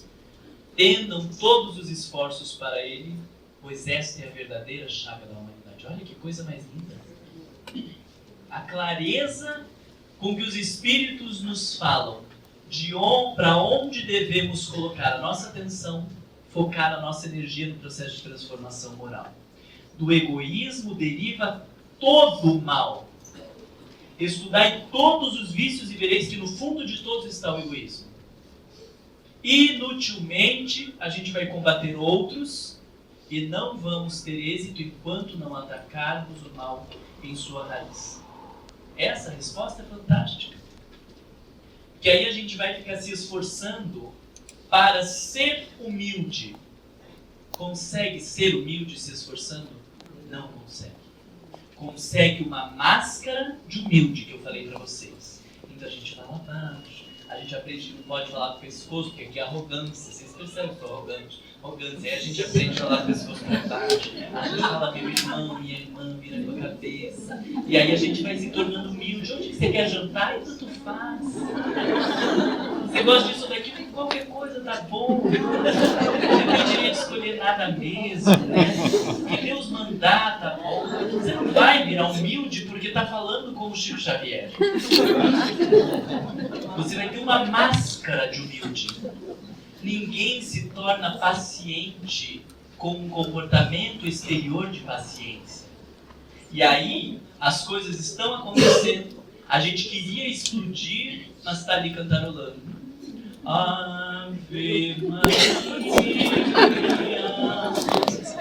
Tendam todos os esforços para ele, pois esta é a verdadeira chaga da humanidade. Olha que coisa mais linda. A clareza com que os Espíritos nos falam de para onde devemos colocar a nossa atenção, focar a nossa energia no processo de transformação moral. Do egoísmo deriva todo o mal. Estudai todos os vícios e vereis que no fundo de todos está o egoísmo. Inutilmente a gente vai combater outros e não vamos ter êxito enquanto não atacarmos o mal em sua raiz. Essa resposta é fantástica. Que aí a gente vai ficar se esforçando para ser humilde. consegue ser humilde se esforçando? Não consegue. Consegue uma máscara de humilde, que eu falei para vocês. Então a gente fala baixo, a gente aprende que não pode falar com o pescoço, porque aqui é arrogância. Vocês percebem que eu sou arrogante? Arrogância. Aí a gente aprende a falar com o pescoço por baixo. A gente fala meu irmão, minha irmã, vira com a cabeça. E aí a gente vai se tornando humilde. Onde você quer jantar? E tanto faz. Você gosta disso daqui? Qualquer coisa tá bom. Você não tem direito de escolher nada mesmo, né? Que Deus mandar, tá bom. Você não vai virar humilde porque tá falando como Chico Xavier. Você vai ter uma máscara de humilde. Ninguém se torna paciente com um comportamento exterior de paciência. E aí, as coisas estão acontecendo. A gente queria explodir, mas está ali cantarolando. Ave Maria.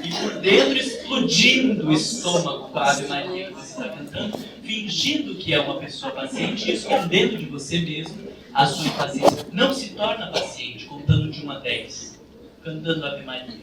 E por dentro explodindo o estômago com a Ave Maria que você está cantando, fingindo que é uma pessoa paciente e escondendo de você mesmo a sua impaciência. Não se torna paciente contando de 1 a 10, cantando Ave Maria.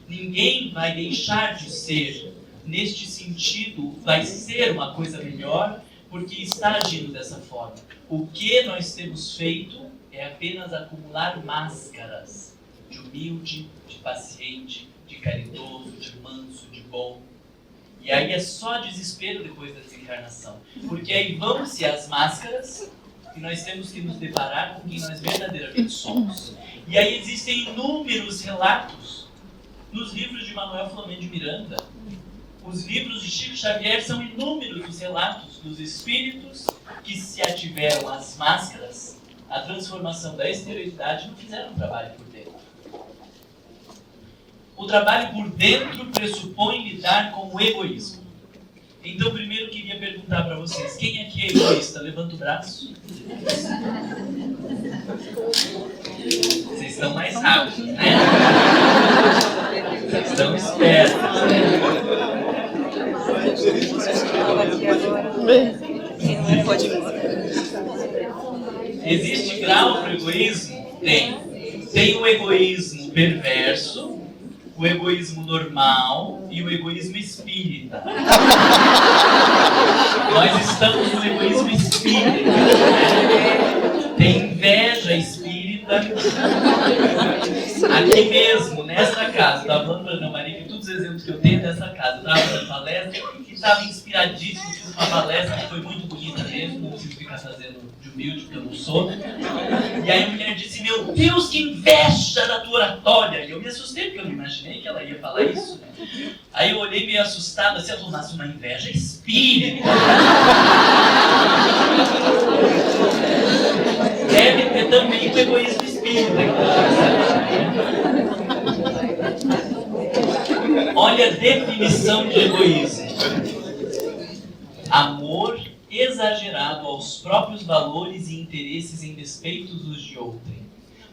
Ninguém vai deixar de ser, neste sentido, vai ser uma coisa melhor porque está agindo dessa forma. O que nós temos feito é apenas acumular máscaras de humilde, de paciente, de caridoso, de manso, de bom. E aí é só desespero depois da desencarnação. Porque aí vão-se as máscaras e nós temos que nos deparar com quem nós verdadeiramente somos. E aí existem inúmeros relatos nos livros de Manuel Filomeno de Miranda. Os livros de Chico Xavier são inúmeros os relatos dos espíritos que se ativeram às máscaras, a transformação da exterioridade, não fizeram um trabalho por dentro. O trabalho por dentro pressupõe lidar com o egoísmo. Então, primeiro eu queria perguntar para vocês, quem aqui é egoísta? Levanta o braço. Vocês estão mais rápidos, né? Vocês estão espertos, né? Existe grau para o egoísmo? Tem o egoísmo perverso, o egoísmo normal e o egoísmo espírita. Nós estamos no egoísmo espírita. Né? Tem inveja espírita. Aqui mesmo, nessa casa, estava falando para a Ana Maria que todos os exemplos que eu tenho dessa casa, eu estava fazendo palestra e estava inspiradíssimo, fiz uma palestra que foi muito bonita mesmo, não preciso ficar fazendo de humilde, porque eu não sou. E aí a mulher disse, meu Deus, que inveja da tua oratória! E eu me assustei, porque eu não imaginei que ela ia falar isso. Né? Aí eu olhei meio assustado, assim, ela falou, mas uma inveja espírita. Deve ter também o egoísmo espírita. Olha a definição de egoísmo. Amor exagerado aos próprios valores e interesses em despeito dos de outrem.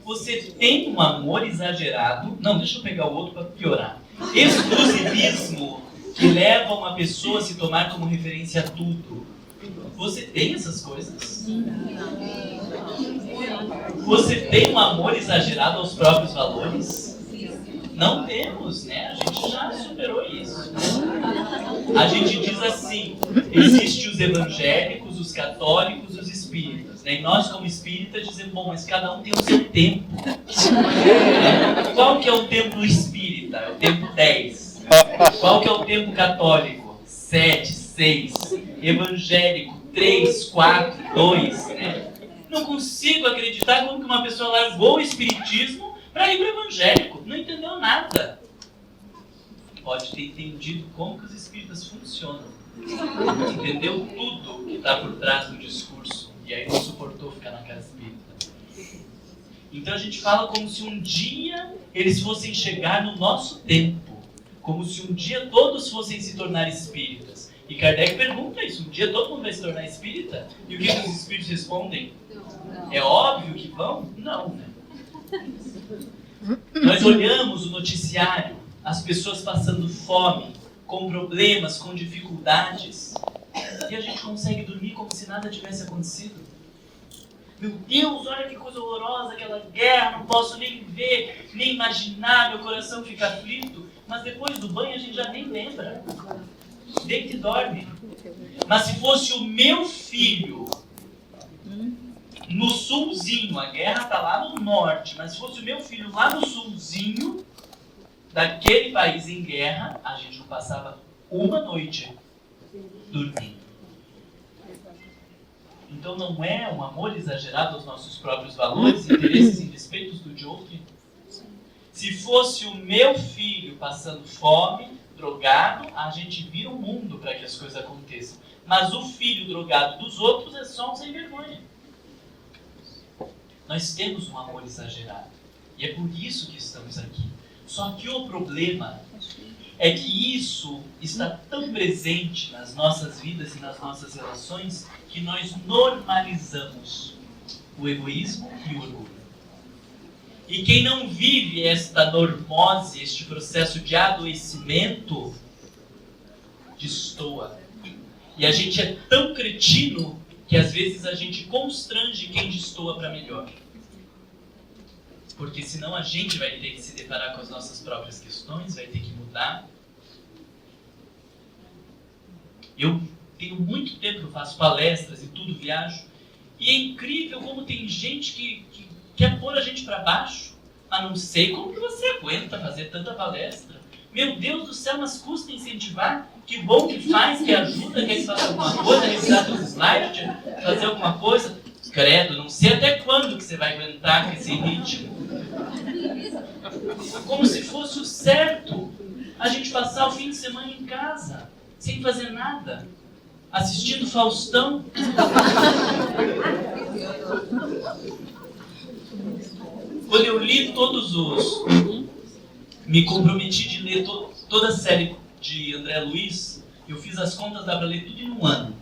Você tem um amor exagerado... Não, deixa eu pegar o outro para piorar. Exclusivismo que leva uma pessoa a se tomar como referência a tudo. Você tem essas coisas? Você tem um amor exagerado aos próprios valores? Não temos, né? A gente já superou isso. A gente diz assim, existem os evangélicos, os católicos, os espíritas. Né? E nós, como espíritas, dizemos, bom, mas cada um tem o seu tempo. Qual que é o tempo espírita? É o tempo 10. Qual que é o tempo católico? 7, 6. Evangélico, 3, 4, 2. Né? Não consigo acreditar como que uma pessoa largou o espiritismo para ir para o evangélico. Não entendeu nada. Pode ter entendido como que os espíritas funcionam. Entendeu tudo que está por trás do discurso. E aí não suportou ficar na casa espírita. Então a gente fala como se um dia eles fossem chegar no nosso tempo. Como se um dia todos fossem se tornar espíritas. E Kardec pergunta isso. Um dia todo mundo vai se tornar espírita? E o que os espíritos respondem? É óbvio que vão? Não, né? Nós olhamos o noticiário, as pessoas passando fome, com problemas, com dificuldades, e a gente consegue dormir como se nada tivesse acontecido. Meu Deus, olha que coisa horrorosa aquela guerra, não posso nem ver, nem imaginar, meu coração fica aflito. Mas depois do banho a gente já nem lembra. Deita e dorme. Mas se fosse o meu filho no sulzinho, a guerra está lá no norte, mas se fosse o meu filho lá no sulzinho daquele país em guerra, a gente não passava uma noite dormindo. Então não é um amor exagerado aos nossos próprios valores, interesses e despeitos do de outro. Se fosse o meu filho passando fome, drogado, a gente vira o mundo para que as coisas aconteçam. Mas o filho drogado dos outros é só um sem vergonha. Nós temos um amor exagerado. E é por isso que estamos aqui. Só que o problema é que isso está tão presente nas nossas vidas e nas nossas relações que nós normalizamos o egoísmo e o orgulho. E quem não vive esta normose, este processo de adoecimento, destoa. E a gente é tão cretino que às vezes a gente constrange quem destoa para melhor. Porque senão a gente vai ter que se deparar com as nossas próprias questões, vai ter que mudar. Eu tenho muito tempo que eu faço palestras e tudo, viajo, e é incrível como tem gente que quer pôr a gente para baixo. Mas não sei como que você aguenta fazer tanta palestra. Meu Deus do céu, mas custa incentivar. Que bom que faz, que ajuda, quer que faça alguma coisa, revisar seus slides, fazer alguma coisa. Credo, não sei até quando que você vai aguentar com esse ritmo. Como se fosse o certo a gente passar o fim de semana em casa, sem fazer nada, assistindo Faustão. Quando eu li me comprometi de ler toda a série de André Luiz, eu fiz as contas, dá para ler tudo em um ano.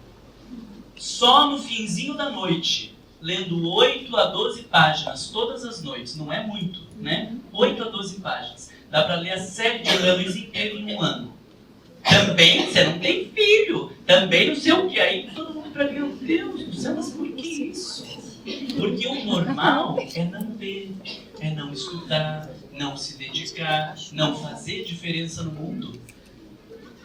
Só no finzinho da noite, lendo 8 a 12 páginas, todas as noites, não é muito, né? 8 a 12 páginas. Dá para ler a série de André Luiz inteira em um ano. Também, você não tem filho, também não sei o que. Aí todo mundo para meu Deus do céu, mas por que isso? Porque o normal é não ver, é não escutar, não se dedicar, não fazer diferença no mundo.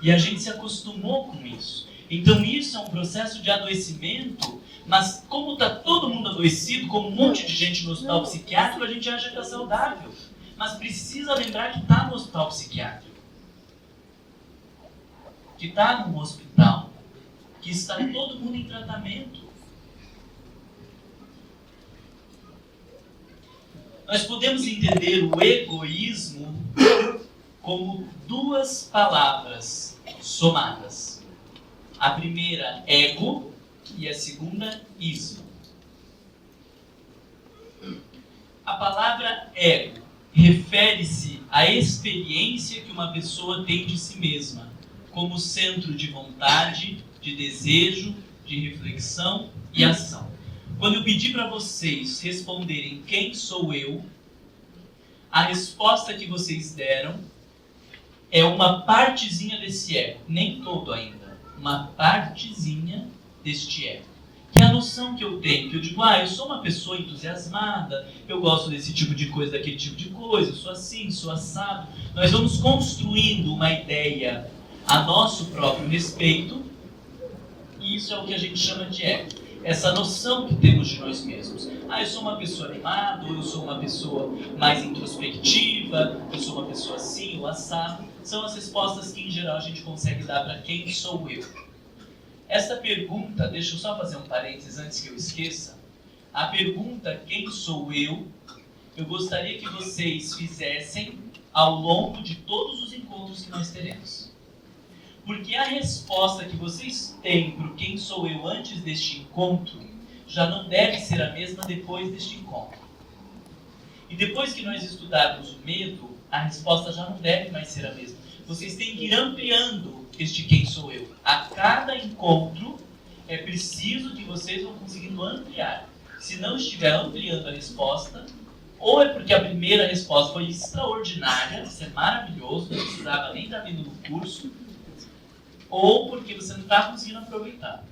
E a gente se acostumou com isso. Então isso é um processo de adoecimento, mas como está todo mundo adoecido, como um monte de gente no hospital psiquiátrico, a gente acha que está saudável. Mas precisa lembrar que está no hospital psiquiátrico. Que está num hospital. Que está todo mundo em tratamento. Nós podemos entender o egoísmo como duas palavras somadas. A primeira, ego, e a segunda, ismo. A palavra ego refere-se à experiência que uma pessoa tem de si mesma, como centro de vontade, de desejo, de reflexão e ação. Quando eu pedi para vocês responderem quem sou eu, a resposta que vocês deram é uma partezinha desse ego, nem todo ainda, uma partezinha deste ego. Que é a noção que eu tenho, que eu digo, eu sou uma pessoa entusiasmada, eu gosto desse tipo de coisa, daquele tipo de coisa, eu sou assim, sou assado. Nós vamos construindo uma ideia a nosso próprio respeito, e isso é o que a gente chama de ego. Essa noção que temos de nós mesmos. Eu sou uma pessoa animada, ou eu sou uma pessoa mais introspectiva, eu sou uma pessoa assim, ou assado. São as respostas que, em geral, a gente consegue dar para quem sou eu. Essa pergunta, deixa eu só fazer um parênteses antes que eu esqueça. A pergunta, quem sou eu gostaria que vocês fizessem ao longo de todos os encontros que nós teremos. Porque a resposta que vocês têm para o quem sou eu antes deste encontro já não deve ser a mesma depois deste encontro. E depois que nós estudarmos o medo, a resposta já não deve mais ser a mesma. Vocês têm que ir ampliando este quem sou eu. A cada encontro é preciso que vocês vão conseguindo ampliar. Se não estiver ampliando a resposta, ou é porque a primeira resposta foi extraordinária, isso é maravilhoso, não precisava nem estar vindo no curso, ou porque você não está conseguindo aproveitar.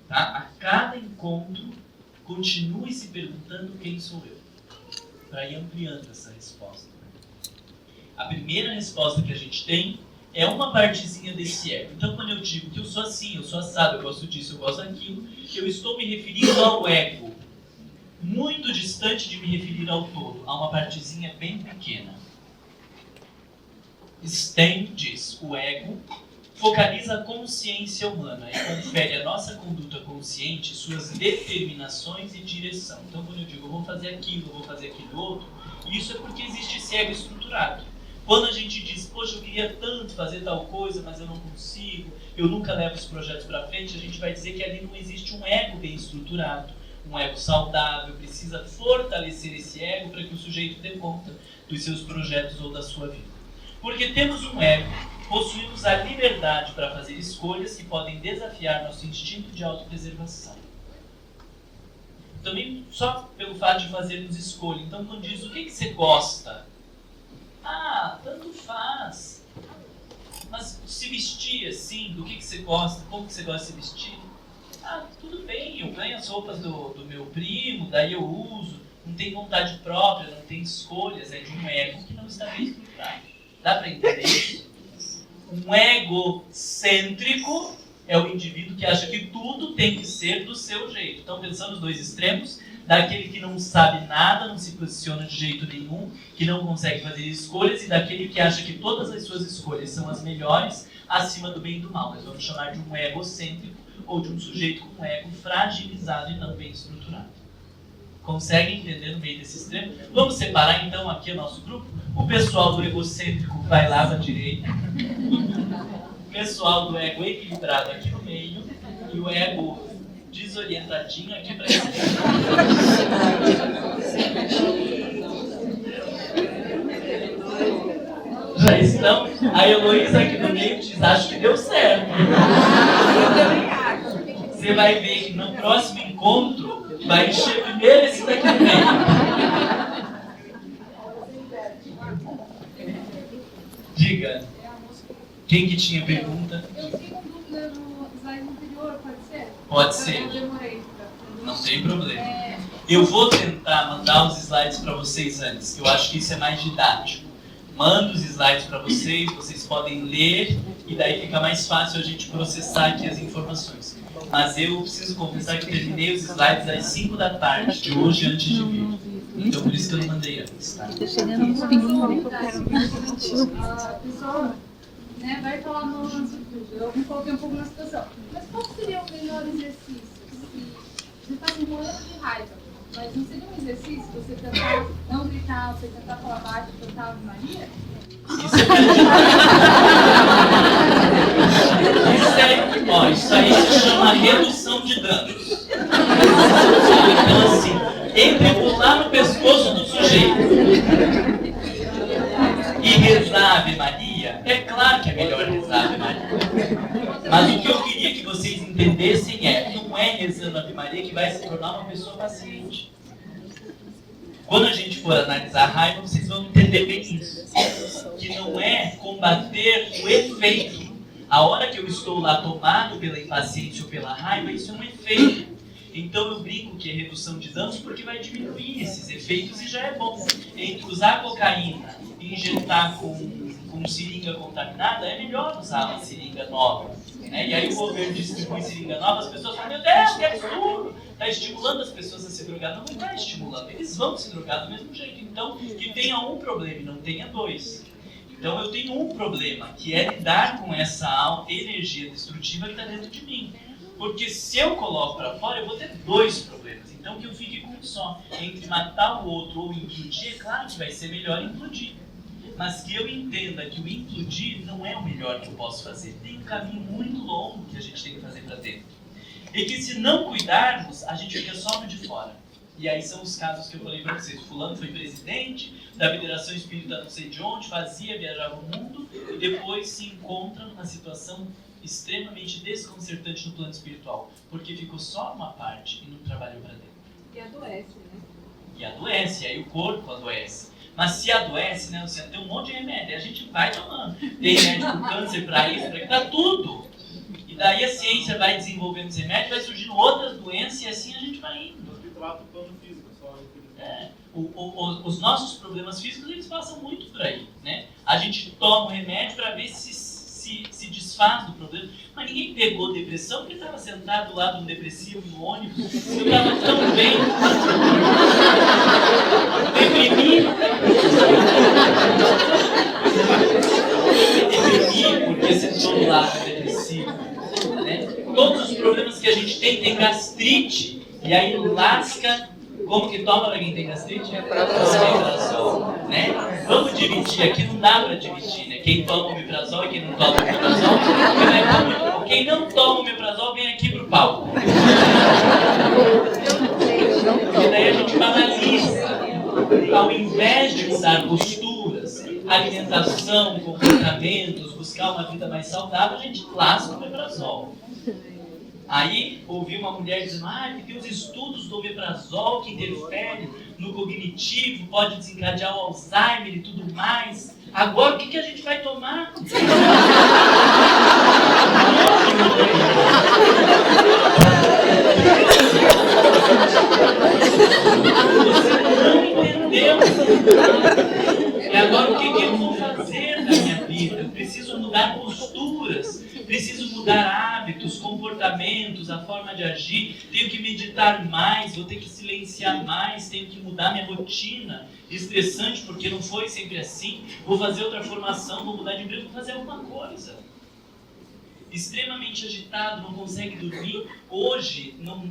Tá? A cada encontro continue se perguntando quem sou eu, para ir ampliando essa resposta. A primeira resposta que a gente tem é uma partezinha desse ego. Então, quando eu digo que eu sou assim, eu sou assado, eu gosto disso, eu gosto daquilo, eu estou me referindo ao ego, muito distante de me referir ao todo, a uma partezinha bem pequena. Stein diz, o ego focaliza a consciência humana e confere à nossa conduta consciente suas determinações e direção. Então, quando eu digo eu vou fazer aquilo outro, isso é porque existe esse ego estruturado. Quando a gente diz, poxa, eu queria tanto fazer tal coisa, mas eu não consigo, eu nunca levo os projetos para frente, a gente vai dizer que ali não existe um ego bem estruturado, um ego saudável, precisa fortalecer esse ego para que o sujeito dê conta dos seus projetos ou da sua vida. Porque temos um ego, possuímos a liberdade para fazer escolhas que podem desafiar nosso instinto de autopreservação. Também só pelo fato de fazermos escolha. Então, quando diz o que você gosta, tanto faz. Mas se vestir assim, do que você gosta, como que você gosta de se vestir? Tudo bem, eu ganho as roupas do meu primo, daí eu uso, não tem vontade própria, não tem escolhas, é de um ego que não está bem estruturado. Dá para entender isso? Um egocêntrico é o indivíduo que acha que tudo tem que ser do seu jeito. Então, pensando nos dois extremos, daquele que não sabe nada, não se posiciona de jeito nenhum, que não consegue fazer escolhas, e daquele que acha que todas as suas escolhas são as melhores, acima do bem e do mal. Nós vamos chamar de um egocêntrico ou de um sujeito com um ego fragilizado e não bem estruturado. Conseguem entender no meio desse extremo? Vamos separar então aqui o nosso grupo. O pessoal do egocêntrico vai lá para a direita, o pessoal do ego equilibrado aqui no meio e o ego desorientadinho aqui para cima. Já estão? A Heloísa aqui no meio diz, acho que deu certo. Você vai ver que no próximo encontro vai encher primeiro esse daqui no meio. Diga. Quem que tinha pergunta? Eu tenho dúvida no slide anterior, pode ser? Pode ser. Eu demorei. Não tem problema. Eu vou tentar mandar os slides para vocês antes, que eu acho que isso é mais didático. Mando os slides para vocês, vocês podem ler e daí fica mais fácil a gente processar aqui as informações. Mas eu preciso confessar que terminei os slides às 5 da tarde de hoje antes de vir. Então por isso que eu não mandei antes, tá? Pessoal, né, vai falar no lance tudo. Eu me coloquei um pouco na situação. Mas qual seria o melhor exercício? Você está se morrendo de raiva, mas não seria um exercício você tentar não gritar, você tentar falar baixo, tentar Ave Maria? Isso aí se chama redução de danos. Então assim, entre pular no pescoço do sujeito e rezar Ave Maria, é claro que é melhor rezar Ave Maria. Mas o que eu queria que vocês entendessem não é rezando Ave Maria que vai se tornar uma pessoa paciente. Quando a gente for analisar a raiva, vocês vão entender bem isso. Que não é combater o efeito. A hora que eu estou lá tomado pela impaciência ou pela raiva, isso é um efeito. Então eu brinco que é redução de danos porque vai diminuir esses efeitos e já é bom. Entre usar cocaína e injetar com seringa contaminada, é melhor usar uma seringa nova. Né? E aí o governo distribui seringa nova, as pessoas falam, meu Deus, que absurdo! Está estimulando as pessoas a se drogar. Não está estimulando, eles vão se drogar do mesmo jeito. Então, que tenha um problema e não tenha dois. Então eu tenho um problema, que é lidar com essa alta energia destrutiva que está dentro de mim. Porque se eu coloco para fora, eu vou ter dois problemas. Então que eu fique com um só. Entre matar o outro ou implodir, é claro que vai ser melhor implodir. Mas que eu entenda que o implodir não é o melhor que eu posso fazer. Tem um caminho muito longo que a gente tem que fazer para dentro. E que se não cuidarmos, a gente fica só no de fora. E aí são os casos que eu falei para vocês. Fulano foi presidente da Federação Espírita não sei de onde, viajava o mundo e depois se encontra numa situação extremamente desconcertante no plano espiritual. Porque ficou só uma parte e não trabalhou para dentro. E adoece, né? E adoece, aí o corpo adoece. Mas se adoece, né, Luciano, tem um monte de remédio, a gente vai tomando. Tem remédio para câncer, para isso, para aquilo, tudo. E daí a ciência vai desenvolvendo os remédios, vai surgindo outras doenças e assim a gente vai indo. trata o plano físico só, infelizmente. Os nossos problemas físicos, eles passam muito por aí, né? A gente toma o remédio para ver se desfaz do problema. Mas ninguém pegou depressão porque estava sentado do lado de um depressivo no ônibus. Eu estava tão bem. Deprimido. Deprimido porque sentou do lado do depressivo. Né? Todos os problemas que a gente tem gastrite. E aí lasca. Como que toma para quem tem gastrite? Omeprazol, né? Vamos dividir aqui, não dá para dividir, né? Quem toma omeprazol e quem não toma omeprazol. Quem não toma omeprazol vem aqui pro palco. E daí a gente banaliza. Ao invés de mudar posturas, alimentação, comportamentos, buscar uma vida mais saudável, a gente lasca o omeprazol. Aí ouvi uma mulher dizendo que tem os estudos do omeprazol que interferem no cognitivo, pode desencadear o Alzheimer e tudo mais. Agora o que a gente vai tomar? Você não entendeu. E agora o que eu vou fazer na minha vida? Eu preciso mudar posturas. Preciso mudar hábitos, comportamentos, a forma de agir. Tenho que meditar mais, vou ter que silenciar mais, tenho que mudar minha rotina estressante, porque não foi sempre assim. Vou fazer outra formação, vou mudar de emprego, vou fazer alguma coisa. Extremamente agitado, não consegue dormir. Hoje, não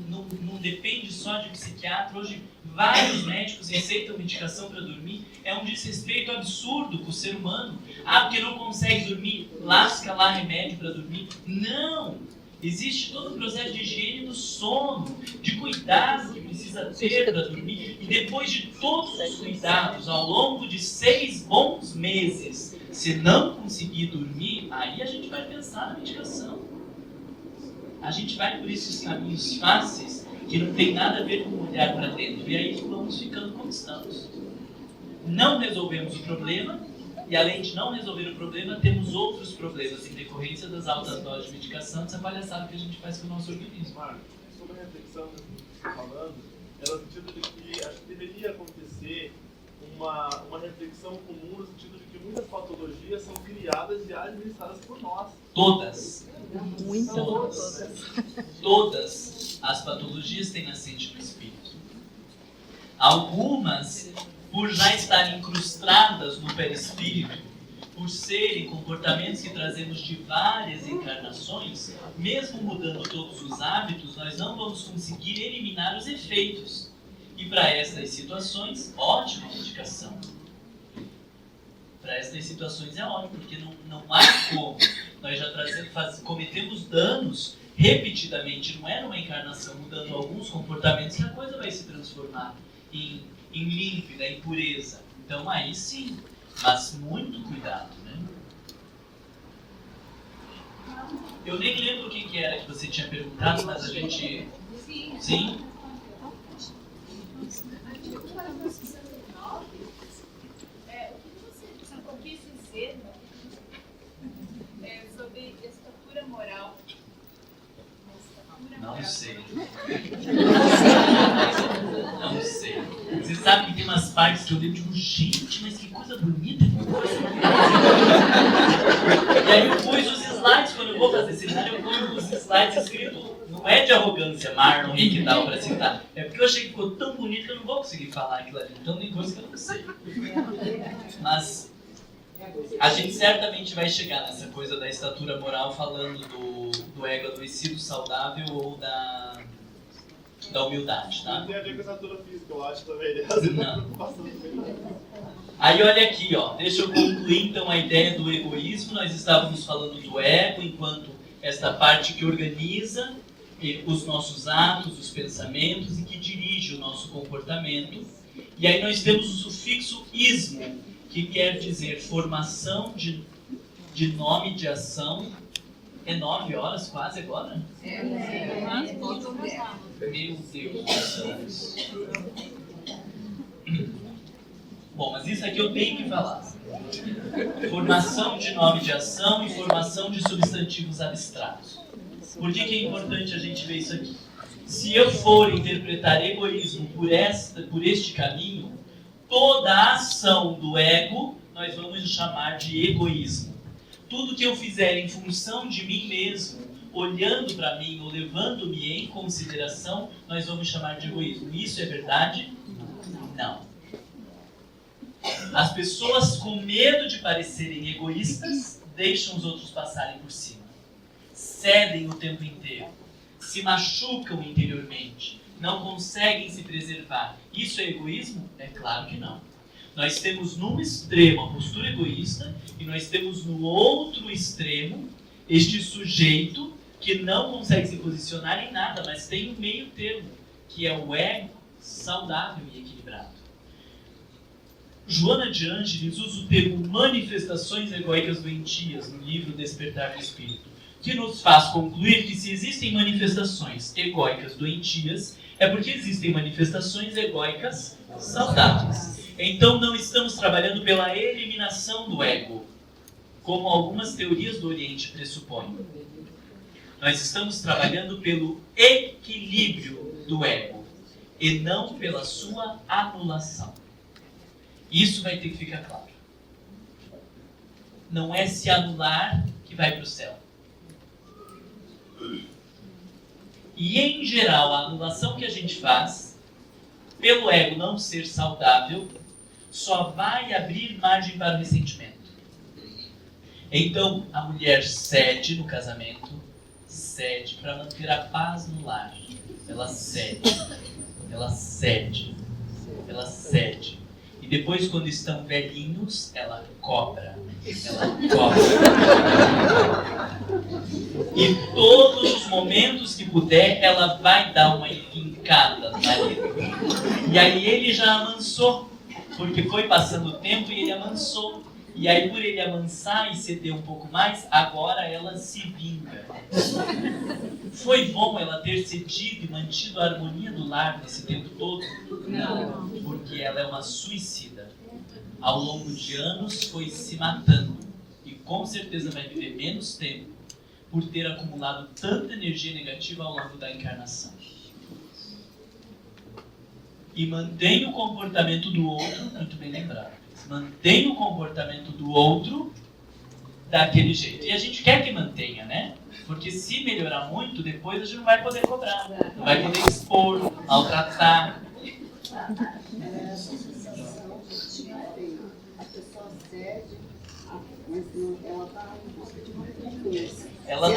depende só de psiquiatra. Hoje, vários médicos receitam medicação para dormir. É um desrespeito absurdo com o ser humano. Porque não consegue dormir, lasca lá remédio para dormir. Não! Existe todo o processo de higiene do sono, de cuidado que precisa ter para dormir. E depois de todos os cuidados, ao longo de 6 bons meses, se não conseguir dormir, aí a gente vai pensar na medicação. A gente vai por esses caminhos fáceis que não tem nada a ver com olhar para dentro. E aí vamos ficando como estamos. Não resolvemos o problema, e além de não resolver o problema, temos outros problemas em decorrência das altas doses de medicação, dessa palhaçada que a gente faz com o nosso organismo. Marcos, sobre a reflexão que você está falando, é no sentido de que acho que deveria acontecer uma reflexão comum no sentido de que muitas patologias são criadas e administradas por nós. Todas. Muitas. Todas as patologias têm nascente no espírito. Algumas, por já estarem incrustadas no perispírito, por serem comportamentos que trazemos de várias encarnações, mesmo mudando todos os hábitos, nós não vamos conseguir eliminar os efeitos. E para estas situações, ótima medicação. Para estas situações é ótimo, porque não há como. Nós já cometemos danos repetidamente, não é numa encarnação mudando alguns comportamentos que a coisa vai se transformar em límpida, em pureza. Então aí sim, mas muito cuidado, né? Eu nem lembro o que era que você tinha perguntado, mas a gente... Sim? O que você quis dizer sobre estatura moral? Não sei. Não sei. Você sabe que tem umas partes que eu lembro de gente, mas que coisa bonita. E aí eu pus os slides, quando eu vou fazer seminário, eu ponho os slides escritos. Não é de arrogância, Marlon e que dá pra citar. É porque eu achei que ficou tão bonito que eu não vou conseguir falar aquilo ali. Então tem coisa que eu não sei. Mas a gente certamente vai chegar nessa coisa da estatura moral, falando do ego adoecido saudável ou da humildade, tá? Não tem a ver com a estatura física, eu acho também. Às vezes a preocupação também. Aí olha aqui, ó, deixa eu concluir então a ideia do egoísmo. Nós estávamos falando do ego enquanto esta parte que organiza os nossos atos, os pensamentos e que dirige o nosso comportamento. E aí nós temos o sufixo ismo, que quer dizer formação de nome de ação. É 9 horas quase agora? Meu Deus. Bom, mas isso aqui eu tenho que falar. Formação de nome de ação e formação de substantivos abstratos. Por que é importante a gente ver isso aqui? Se eu for interpretar egoísmo por este caminho, toda a ação do ego nós vamos chamar de egoísmo. Tudo que eu fizer em função de mim mesmo, olhando para mim ou levando-me em consideração, nós vamos chamar de egoísmo. Isso é verdade? Não. As pessoas, com medo de parecerem egoístas, deixam os outros passarem por cima. Cedem o tempo inteiro. Se machucam interiormente. Não conseguem se preservar. Isso é egoísmo? É claro que não. Nós temos num extremo a postura egoísta e nós temos no outro extremo este sujeito que não consegue se posicionar em nada, mas tem um meio termo, que é o ego saudável e equilibrado. Joana de Ângeles usa o termo manifestações egóicas doentias no livro Despertar do Espírito, que nos faz concluir que se existem manifestações egóicas doentias, é porque existem manifestações egóicas saudáveis. Então não estamos trabalhando pela eliminação do ego, como algumas teorias do Oriente pressupõem. Nós estamos trabalhando pelo equilíbrio do ego, e não pela sua anulação. Isso vai ter que ficar claro. Não é se anular que vai para o céu. E, em geral, a anulação que a gente faz, pelo ego não ser saudável, só vai abrir margem para o ressentimento. Então, a mulher cede no casamento, cede para manter a paz no lar. Ela cede, ela cede, ela cede. E depois, quando estão velhinhos, ela cobra. Ela cobra. E todos os momentos que puder, ela vai dar uma enfincada no marido. E aí ele já amansou, porque foi passando o tempo e ele amansou. E aí, por ele amansar e ceder um pouco mais, agora ela se vinga. Foi bom ela ter cedido e mantido a harmonia do lar nesse tempo todo? Não, porque ela é uma suicida. Ao longo de anos foi se matando. E com certeza vai viver menos tempo por ter acumulado tanta energia negativa ao longo da encarnação. E mantém o comportamento do outro, muito bem lembrado. Mantém o comportamento do outro daquele jeito. E a gente quer que mantenha, né? Porque se melhorar muito, depois a gente não vai poder cobrar, não vai poder expor, maltratar. A pessoa cede, mas ela está em busca de uma recompensa. Ela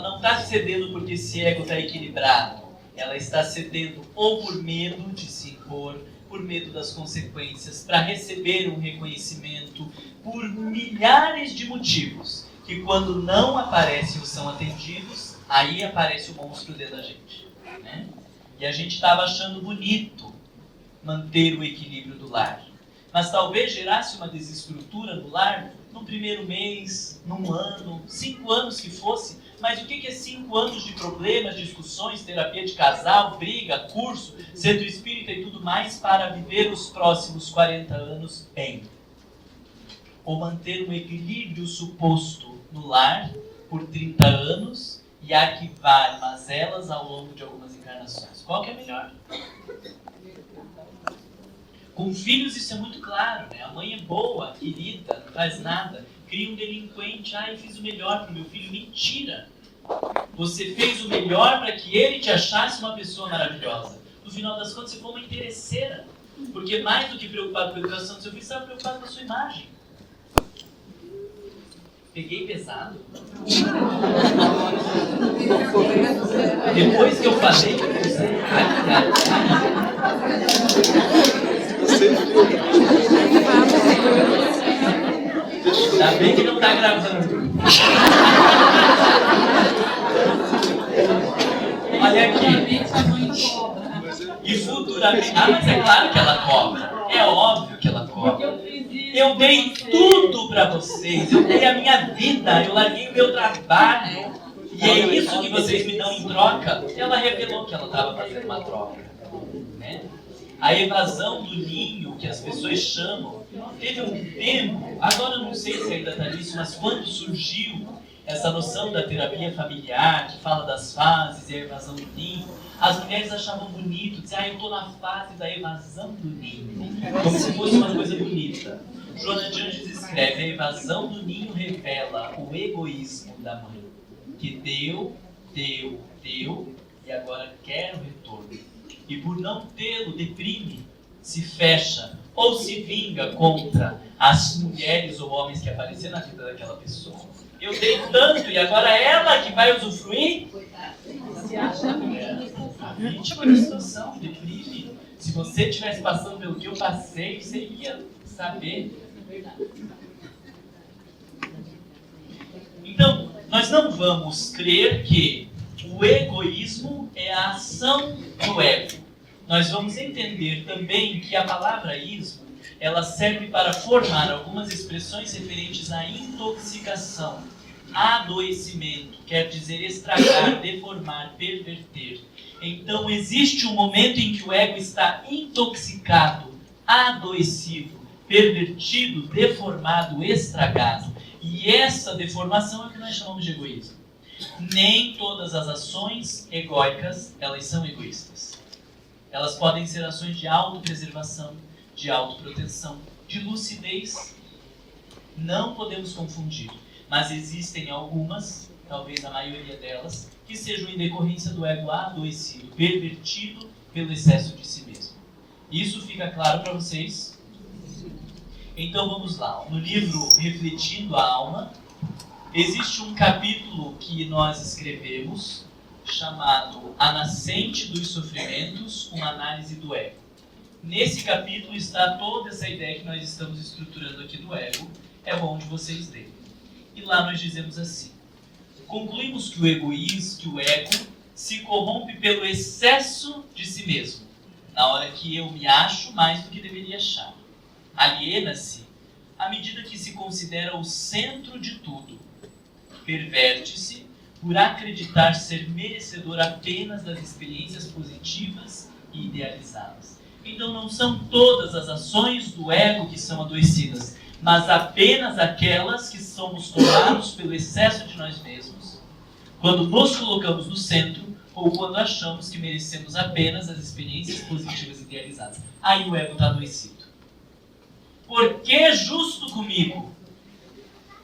não está cedendo porque esse ego está equilibrado. Ela está cedendo ou por medo de se impor, por medo das consequências, para receber um reconhecimento, por milhares de motivos, que quando não aparecem ou são atendidos, aí aparece o monstro dentro da gente. Né? E a gente estava achando bonito manter o equilíbrio do lar. Mas talvez gerasse uma desestrutura no lar no primeiro mês, num ano, 5 anos que fosse. Mas o que é 5 anos de problemas, discussões, terapia de casal, briga, curso, centro espírita e tudo mais para viver os próximos 40 anos bem? Ou manter um equilíbrio suposto no lar por 30 anos e arquivar mazelas ao longo de algumas encarnações? Qual que é melhor? Com filhos isso é muito claro, né? A mãe é boa, querida, não faz nada. Cria um delinquente, eu fiz o melhor para o meu filho. Mentira! Você fez o melhor para que ele te achasse uma pessoa maravilhosa. No final das contas, você foi uma interesseira. Porque mais do que preocupado com a educação do seu filho, você estava preocupado com a sua imagem. Peguei pesado? Depois que eu falei, eu pensei, ainda bem que não está gravando. Olha aqui. E futuramente... mas é claro que ela cobra. É óbvio que ela cobra. Eu dei tudo para vocês. Eu dei a minha vida. Eu larguei o meu trabalho. E é isso que vocês me dão em troca. Ela revelou que ela estava fazendo uma troca. Né? A evasão do ninho, que as pessoas chamam, teve um tempo, agora eu não sei se ainda está nisso, mas quando surgiu essa noção da terapia familiar, que fala das fases e a evasão do ninho, as mulheres achavam bonito, dizer, eu estou na fase da evasão do ninho, como se fosse uma coisa bonita. Joana de Anjos escreve, a evasão do ninho revela o egoísmo da mãe, que deu, e agora quer o retorno. E por não tê-lo, deprime, se fecha ou se vinga contra as mulheres ou homens que apareceram na vida daquela pessoa. Eu dei tanto e agora ela que vai usufruir? Se acha A vítima da situação, deprime. Se você estivesse passando pelo que eu passei, você ia saber. Então, nós não vamos crer que o egoísmo é a ação do ego. Nós vamos entender também que a palavra ismo, ela serve para formar algumas expressões referentes à intoxicação, adoecimento, quer dizer estragar, deformar, perverter. Então existe um momento em que o ego está intoxicado, adoecido, pervertido, deformado, estragado. E essa deformação é o que nós chamamos de egoísmo. Nem todas as ações egóicas, elas são egoístas. Elas podem ser ações de autopreservação, de autoproteção, de lucidez. Não podemos confundir. Mas existem algumas, talvez a maioria delas, que sejam em decorrência do ego adoecido, pervertido pelo excesso de si mesmo. Isso fica claro para vocês? Então vamos lá. No livro Refletindo a Alma, existe um capítulo que nós escrevemos chamado A Nascente dos Sofrimentos, uma análise do ego. Nesse capítulo está toda essa ideia que nós estamos estruturando aqui do ego. É bom de vocês lerem. E lá nós dizemos assim: concluímos que o egoísmo, que o ego, se corrompe pelo excesso de si mesmo, na hora que eu me acho mais do que deveria achar. Aliena-se à medida que se considera o centro de tudo. Perverte-se por acreditar ser merecedor apenas das experiências positivas e idealizadas. Então não são todas as ações do ego que são adoecidas, mas apenas aquelas que somos tomados pelo excesso de nós mesmos, quando nos colocamos no centro ou quando achamos que merecemos apenas as experiências positivas idealizadas. Aí o ego está adoecido. Por que justo comigo?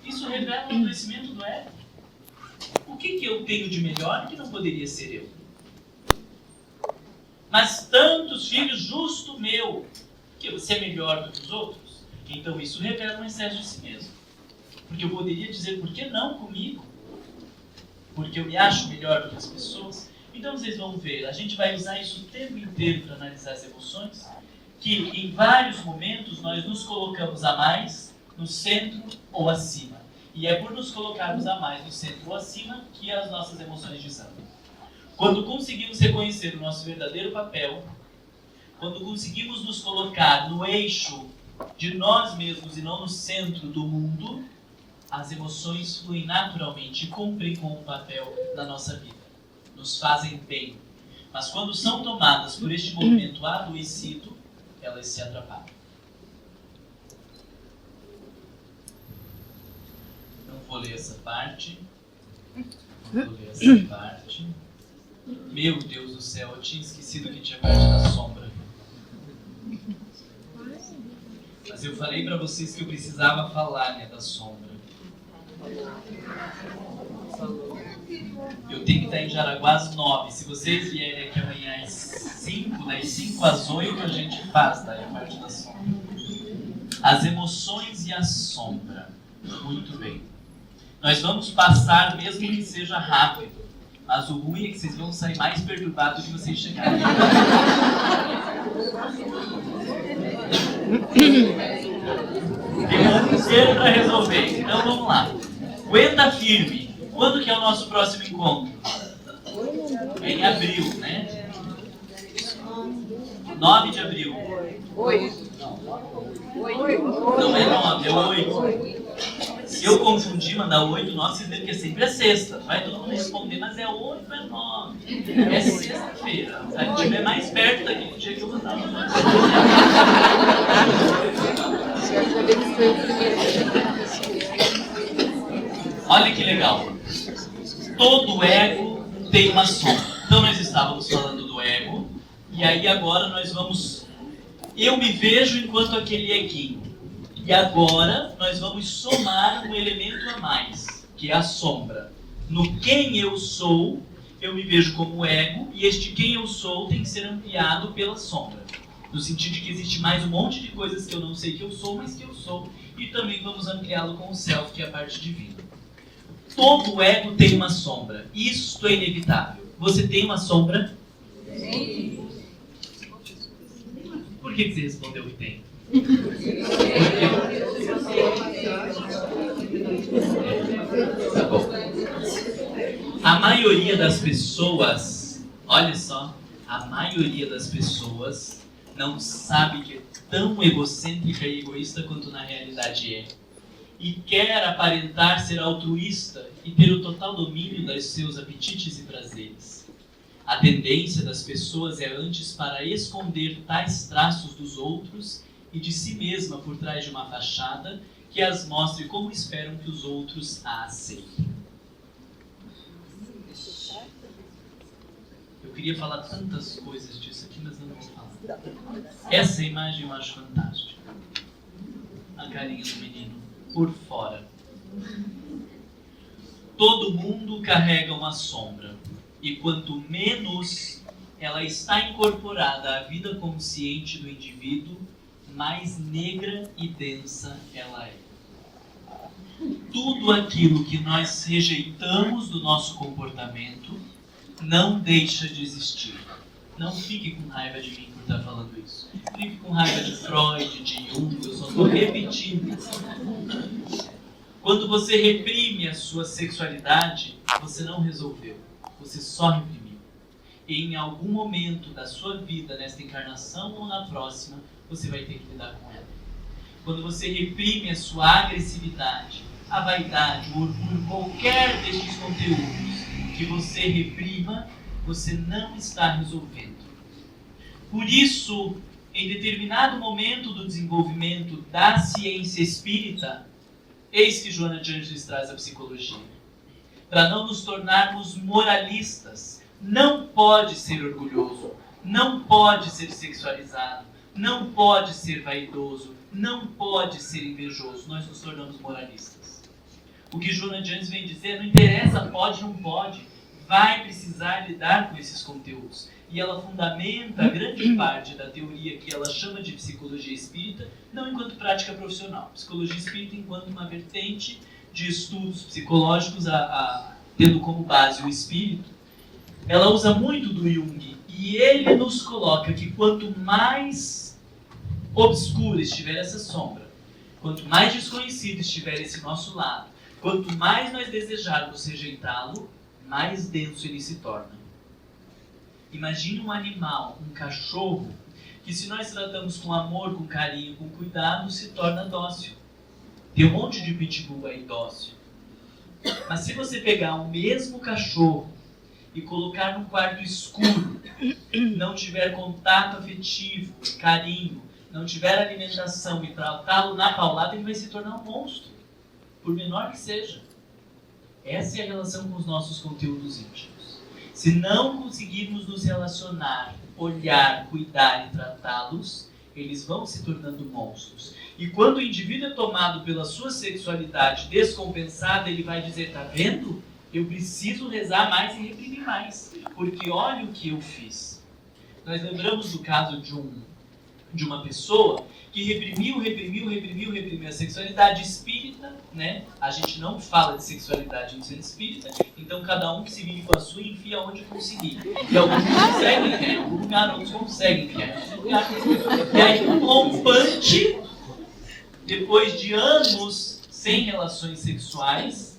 Isso revela o adoecimento do ego. O que eu tenho de melhor que não poderia ser eu? Mas tantos filhos, justo meu, que você é melhor do que os outros? Então isso revela um excesso de si mesmo. Porque eu poderia dizer, por que não comigo? Porque eu me acho melhor do que as pessoas? Então vocês vão ver, a gente vai usar isso o tempo inteiro para analisar as emoções, que em vários momentos nós nos colocamos a mais, no centro ou acima. E é por nos colocarmos a mais no centro ou acima que as nossas emoções desandam. Quando conseguimos reconhecer o nosso verdadeiro papel, quando conseguimos nos colocar no eixo de nós mesmos e não no centro do mundo, as emoções fluem naturalmente e cumprem com um papel na nossa vida. Nos fazem bem. Mas quando são tomadas por este movimento adoecido, elas se atrapalham. Não vou ler essa parte. Não vou ler essa parte. Meu Deus do céu, eu tinha esquecido que tinha parte da sombra. Mas eu falei para vocês que eu precisava falar, da sombra. Eu tenho que estar em Jaraguá às 9. Se vocês vierem aqui amanhã às 5, das 5 às 8 a gente faz daí a parte da sombra. As emoções e a sombra. Muito bem. Nós vamos passar mesmo que seja rápido. Mas o ruim é que vocês vão sair mais perturbados do que vocês chegarem. Tem um ano inteiro para resolver. Então vamos lá. Aguenta firme. Quando que é o nosso próximo encontro? É em abril, né? 9 de abril. 8. Não é 9, é 8. Se eu confundir, mandar 8, 9, vocês veem que é sempre a sexta. Vai todo mundo responder, mas é 8, é 9. É sexta-feira. Se a gente estiver mais perto daqui do dia que eu mandar. Olha que legal. Todo ego tem uma sombra. Então nós estávamos falando do ego, e aí agora nós vamos... Eu me vejo enquanto aquele eguinho. E agora nós vamos somar um elemento a mais, que é a sombra. No quem eu sou, eu me vejo como ego, e este quem eu sou tem que ser ampliado pela sombra. No sentido de que existe mais um monte de coisas que eu não sei que eu sou, mas que eu sou. E também vamos ampliá-lo com o self, que é a parte divina. Todo ego tem uma sombra. Isto é inevitável. Você tem uma sombra? Sim. Por que você respondeu que tem? Tá bom. A maioria das pessoas, olha só, a maioria das pessoas não sabe que é tão egocêntrica e egoísta quanto na realidade é. E quer aparentar ser altruísta e ter o total domínio dos seus apetites e prazeres. A tendência das pessoas é antes para esconder tais traços dos outros e de si mesma por trás de uma fachada que as mostre como esperam que os outros a aceitem. Eu queria falar tantas coisas disso aqui, mas não vou falar. Essa imagem eu acho fantástica. A carinha do menino por fora. Todo mundo carrega uma sombra, e quanto menos ela está incorporada à vida consciente do indivíduo, mais negra e densa ela é. Tudo aquilo que nós rejeitamos do nosso comportamento não deixa de existir. Não fique com raiva de mim por estar falando isso. Fique com raiva de Freud, de Jung, eu só estou repetindo. Quando você reprime a sua sexualidade, você não resolveu. Você só reprimiu. E em algum momento da sua vida, nesta encarnação ou na próxima, você vai ter que lidar com ela. Quando você reprime a sua agressividade, a vaidade, o orgulho, qualquer destes conteúdos que você reprima, você não está resolvendo. Por isso, em determinado momento do desenvolvimento da ciência espírita, eis que Joana de Ângeles traz a psicologia. Para não nos tornarmos moralistas, não pode ser orgulhoso, não pode ser sexualizado, não pode ser vaidoso, não pode ser invejoso. Nós nos tornamos moralistas. O que Joana de Ângeles vem dizer, não interessa, pode, não pode, vai precisar lidar com esses conteúdos. E ela fundamenta a grande parte da teoria que ela chama de psicologia espírita, não enquanto prática profissional. Psicologia espírita enquanto uma vertente de estudos psicológicos, tendo como base o espírito. Ela usa muito do Jung, e ele nos coloca que quanto mais obscura estiver essa sombra, quanto mais desconhecido estiver esse nosso lado, quanto mais nós desejarmos rejeitá-lo, mais denso ele se torna. Imagine um animal, um cachorro, que se nós tratamos com amor, com carinho, com cuidado, se torna dócil. Tem um monte de pitbull aí dócil. Mas se você pegar o mesmo cachorro e colocar num quarto escuro, não tiver contato afetivo, carinho, não tiver alimentação e tratá-lo na paulada, ele vai se tornar um monstro, por menor que seja. Essa é a relação com os nossos conteúdos íntimos. Se não conseguirmos nos relacionar, olhar, cuidar e tratá-los, eles vão se tornando monstros. E quando o indivíduo é tomado pela sua sexualidade descompensada, ele vai dizer, tá vendo? Eu preciso rezar mais e reprimir mais, porque olha o que eu fiz. Nós lembramos do caso de uma pessoa que reprimiu a sexualidade espírita, né? A gente não fala de sexualidade no centro espírita, então cada um que se vive com a sua enfia onde conseguir. E alguns conseguem, né? Em algum lugar, outros conseguem enfiar. E aí um rompante, depois de anos sem relações sexuais,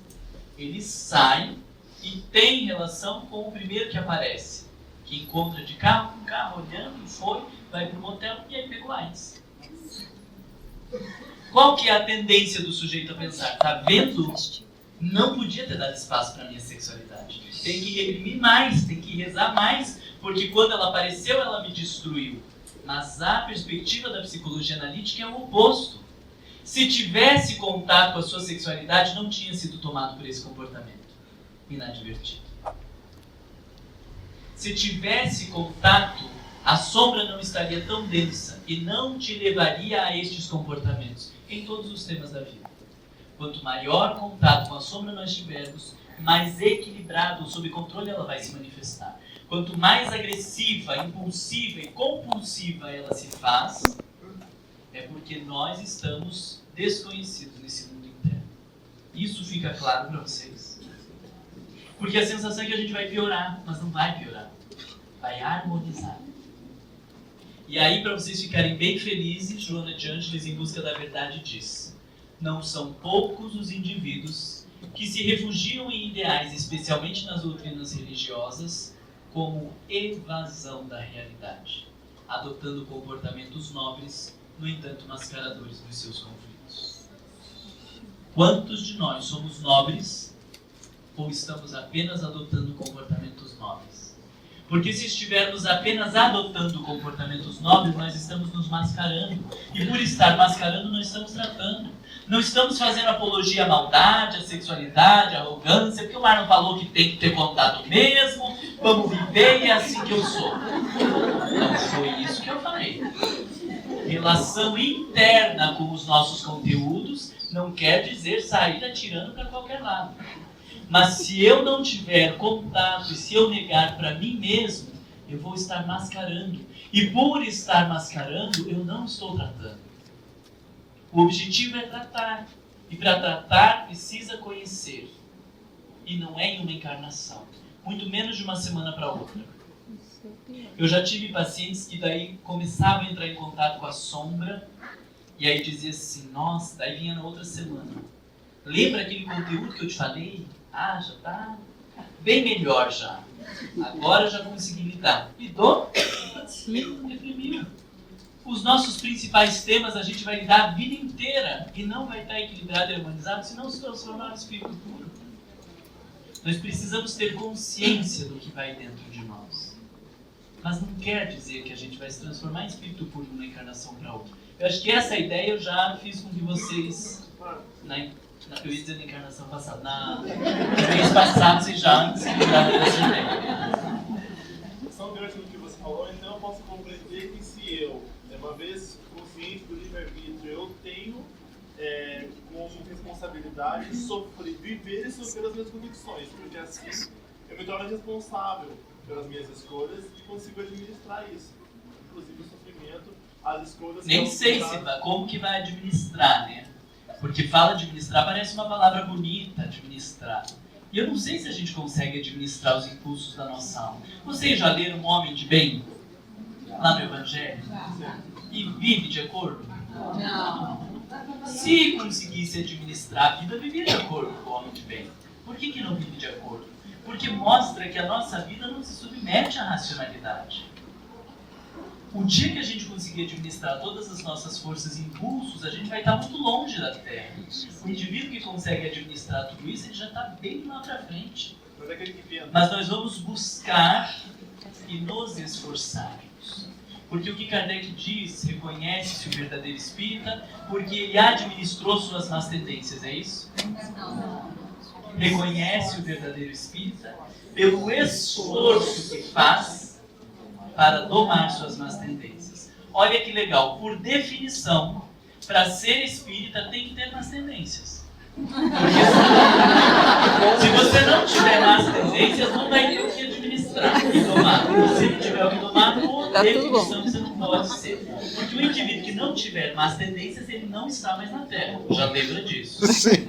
ele sai e tem relação com o primeiro que aparece, que encontra de carro com carro, olhando, foi, vai pro motel e aí pegou AIDS. Qual que é a tendência do sujeito a pensar? Tá vendo? Não podia ter dado espaço para minha sexualidade. Tem que reprimir mais, tem que rezar mais, porque quando ela apareceu, ela me destruiu. Mas a perspectiva da psicologia analítica é o oposto. Se tivesse contato com a sua sexualidade, não tinha sido tomado por esse comportamento. inadvertido. Se tivesse contato, a sombra não estaria tão densa e não te levaria a estes comportamentos em todos os temas da vida. Quanto maior contato com a sombra nós tivermos, mais equilibrado, sob controle ela vai se manifestar. Quanto mais agressiva, impulsiva e compulsiva ela se faz, é porque nós estamos desconhecidos nesse mundo interno. Isso fica claro para vocês? Porque a sensação é que a gente vai piorar, mas não vai piorar. Vai harmonizar. E aí, para vocês ficarem bem felizes, Joana de Ângeles, em Busca da Verdade, diz: não são poucos os indivíduos que se refugiam em ideais, especialmente nas doutrinas religiosas, como evasão da realidade, adotando comportamentos nobres, no entanto mascaradores dos seus conflitos. Quantos de nós somos nobres ou estamos apenas adotando comportamentos nobres? Porque se estivermos apenas adotando comportamentos nobres, nós estamos nos mascarando. E por estar mascarando, não estamos tratando. Não estamos fazendo apologia à maldade, à sexualidade, à arrogância, porque o Marlon falou que tem que ter contato mesmo, vamos viver e é assim que eu sou. Não foi isso que eu falei. Relação interna com os nossos conteúdos não quer dizer sair atirando para qualquer lado. Mas se eu não tiver contato e se eu negar para mim mesmo, eu vou estar mascarando. E por estar mascarando, eu não estou tratando. O objetivo é tratar. E para tratar, precisa conhecer. E não é em uma encarnação. Muito menos de uma semana para outra. Eu já tive pacientes que daí começavam a entrar em contato com a sombra. E aí dizia assim, nossa, daí vinha na outra semana. Lembra aquele conteúdo que eu te falei? Ah, já está bem melhor já. Agora já consegui lidar. Lidou? Sim, reprimiu. Os nossos principais temas a gente vai lidar a vida inteira e não vai estar equilibrado e harmonizado se não se transformar no espírito puro. Nós precisamos ter consciência do que vai dentro de nós. Mas não quer dizer que a gente vai se transformar em espírito puro de uma encarnação para outra. Eu acho que essa ideia eu já fiz com que vocês... eu ia dizer na encarnação passada. No mês passado, vocês já se livraram dessa ideia. Só diante do que você falou, então eu posso compreender que se eu, uma vez consciente do livre-arbítrio, eu tenho como responsabilidade viver e sofrer as minhas convicções, porque assim eu me torno responsável pelas minhas escolhas e consigo administrar isso. Inclusive o sofrimento, as escolhas... Nem sei como que vai administrar, né? Porque fala administrar, parece uma palavra bonita, administrar. E eu não sei se a gente consegue administrar os impulsos da nossa alma. Vocês já leram Um Homem de Bem? Lá no Evangelho? E vive de acordo? Não. Se conseguisse administrar a vida, vivia de acordo com o homem de bem. Por que não vive de acordo? Porque mostra que a nossa vida não se submete à racionalidade. O dia que a gente conseguir administrar todas as nossas forças e impulsos, a gente vai estar muito longe da Terra. O indivíduo que consegue administrar tudo isso, ele já está bem lá para frente. Mas nós vamos buscar e nos esforçarmos. Porque o que Kardec diz, reconhece-se o verdadeiro espírita, porque ele administrou suas más tendências, é isso? Não. Reconhece o verdadeiro espírita pelo esforço que faz para domar suas más tendências. Olha que legal, por definição, para ser espírita tem que ter más tendências. Porque se você não tiver más tendências, não vai ter o que administrar e domar. Se não tiver o que domar, por definição você não pode ser. Porque o indivíduo que não tiver más tendências, ele não está mais na Terra. Já lembra disso? Sim.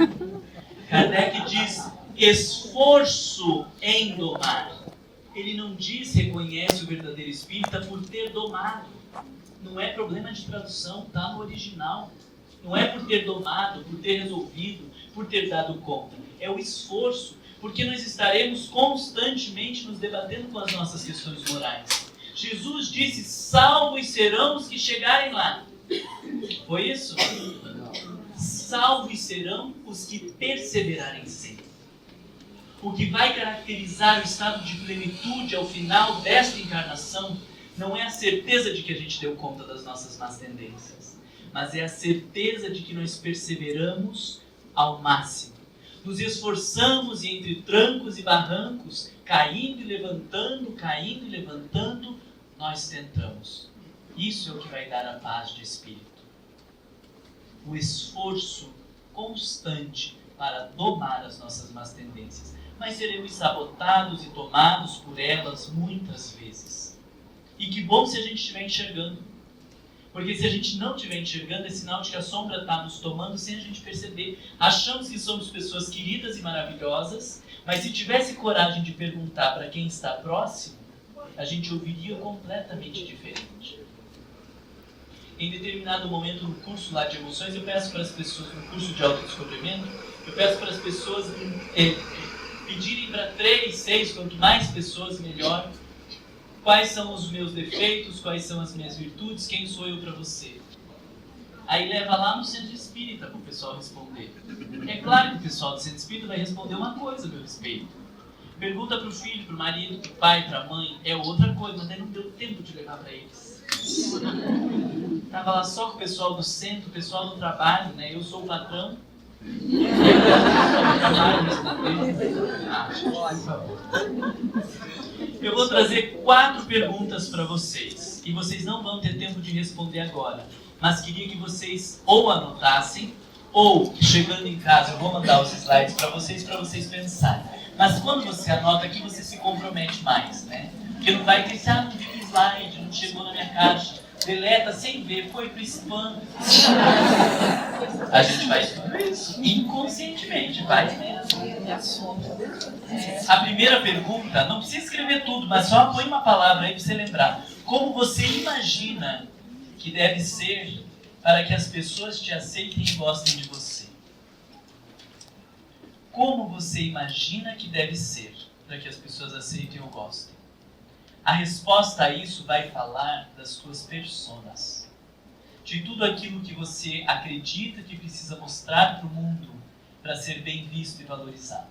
Kardec diz esforço em domar. Ele não diz reconhece o verdadeiro espírita por ter domado. Não é problema de tradução, está no original. Não é por ter domado, por ter resolvido, por ter dado conta. É o esforço, porque nós estaremos constantemente nos debatendo com as nossas questões morais. Jesus disse, salvos serão os que chegarem lá. Foi isso? Salvos serão os que perseverarem sempre. O que vai caracterizar o estado de plenitude ao final desta encarnação não é a certeza de que a gente deu conta das nossas más tendências, mas é a certeza de que nós perseveramos ao máximo. Nos esforçamos e entre trancos e barrancos, caindo e levantando, nós tentamos. Isso é o que vai dar a paz de espírito. O esforço constante para domar as nossas más tendências. Mas seremos sabotados e tomados por elas muitas vezes. E que bom se a gente estiver enxergando. Porque se a gente não estiver enxergando, é sinal de que a sombra está nos tomando sem a gente perceber. Achamos que somos pessoas queridas e maravilhosas, mas se tivesse coragem de perguntar para quem está próximo, a gente ouviria completamente diferente. Em determinado momento no curso lá de emoções, eu peço para as pessoas, no curso de autodescobrimento, eu peço para as pessoas pedirem para 3, 6, quanto mais pessoas, melhor. Quais são os meus defeitos, quais são as minhas virtudes, quem sou eu para você? Aí leva lá no centro espírita para o pessoal responder. É claro que o pessoal do centro espírita vai responder uma coisa a meu respeito. Pergunta para o filho, para o marido, para o pai, para a mãe, é outra coisa, mas aí não deu tempo de levar para eles. Estava lá só com o pessoal do centro, o pessoal do trabalho, né? Eu sou o patrão. Eu vou trazer 4 perguntas para vocês e vocês não vão ter tempo de responder agora, mas queria que vocês ou anotassem ou, chegando em casa, eu vou mandar os slides para vocês pensarem. Mas quando você anota aqui, você se compromete mais, né? Porque não vai ter, não vi o slide, não chegou na minha caixa, deleta sem ver, foi pro spam. A gente faz tudo isso inconscientemente, faz mesmo. A primeira pergunta, não precisa escrever tudo, mas só põe uma palavra aí para você lembrar. Como você imagina que deve ser para que as pessoas te aceitem e gostem de você? Como você imagina que deve ser para que as pessoas aceitem ou gostem? A resposta a isso vai falar das suas personas, de tudo aquilo que você acredita que precisa mostrar para o mundo para ser bem visto e valorizado.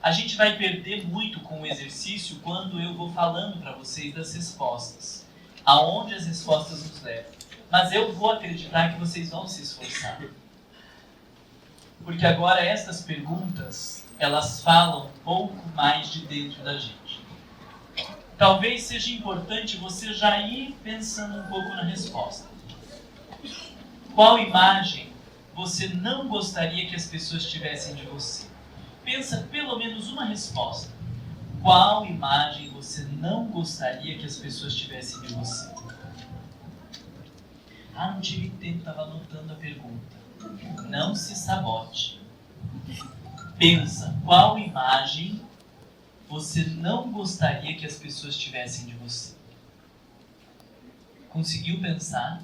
A gente vai perder muito com o exercício quando eu vou falando para vocês das respostas, aonde as respostas nos levam. Mas eu vou acreditar que vocês vão se esforçar. Porque agora estas perguntas, elas falam um pouco mais de dentro da gente. Talvez seja importante você já ir pensando um pouco na resposta. Qual imagem você não gostaria que as pessoas tivessem de você? Pensa pelo menos uma resposta. Qual imagem você não gostaria que as pessoas tivessem de você? Não tive tempo, estava anotando a pergunta. Não se sabote. Pensa, qual imagem você não gostaria que as pessoas tivessem de você? Conseguiu pensar?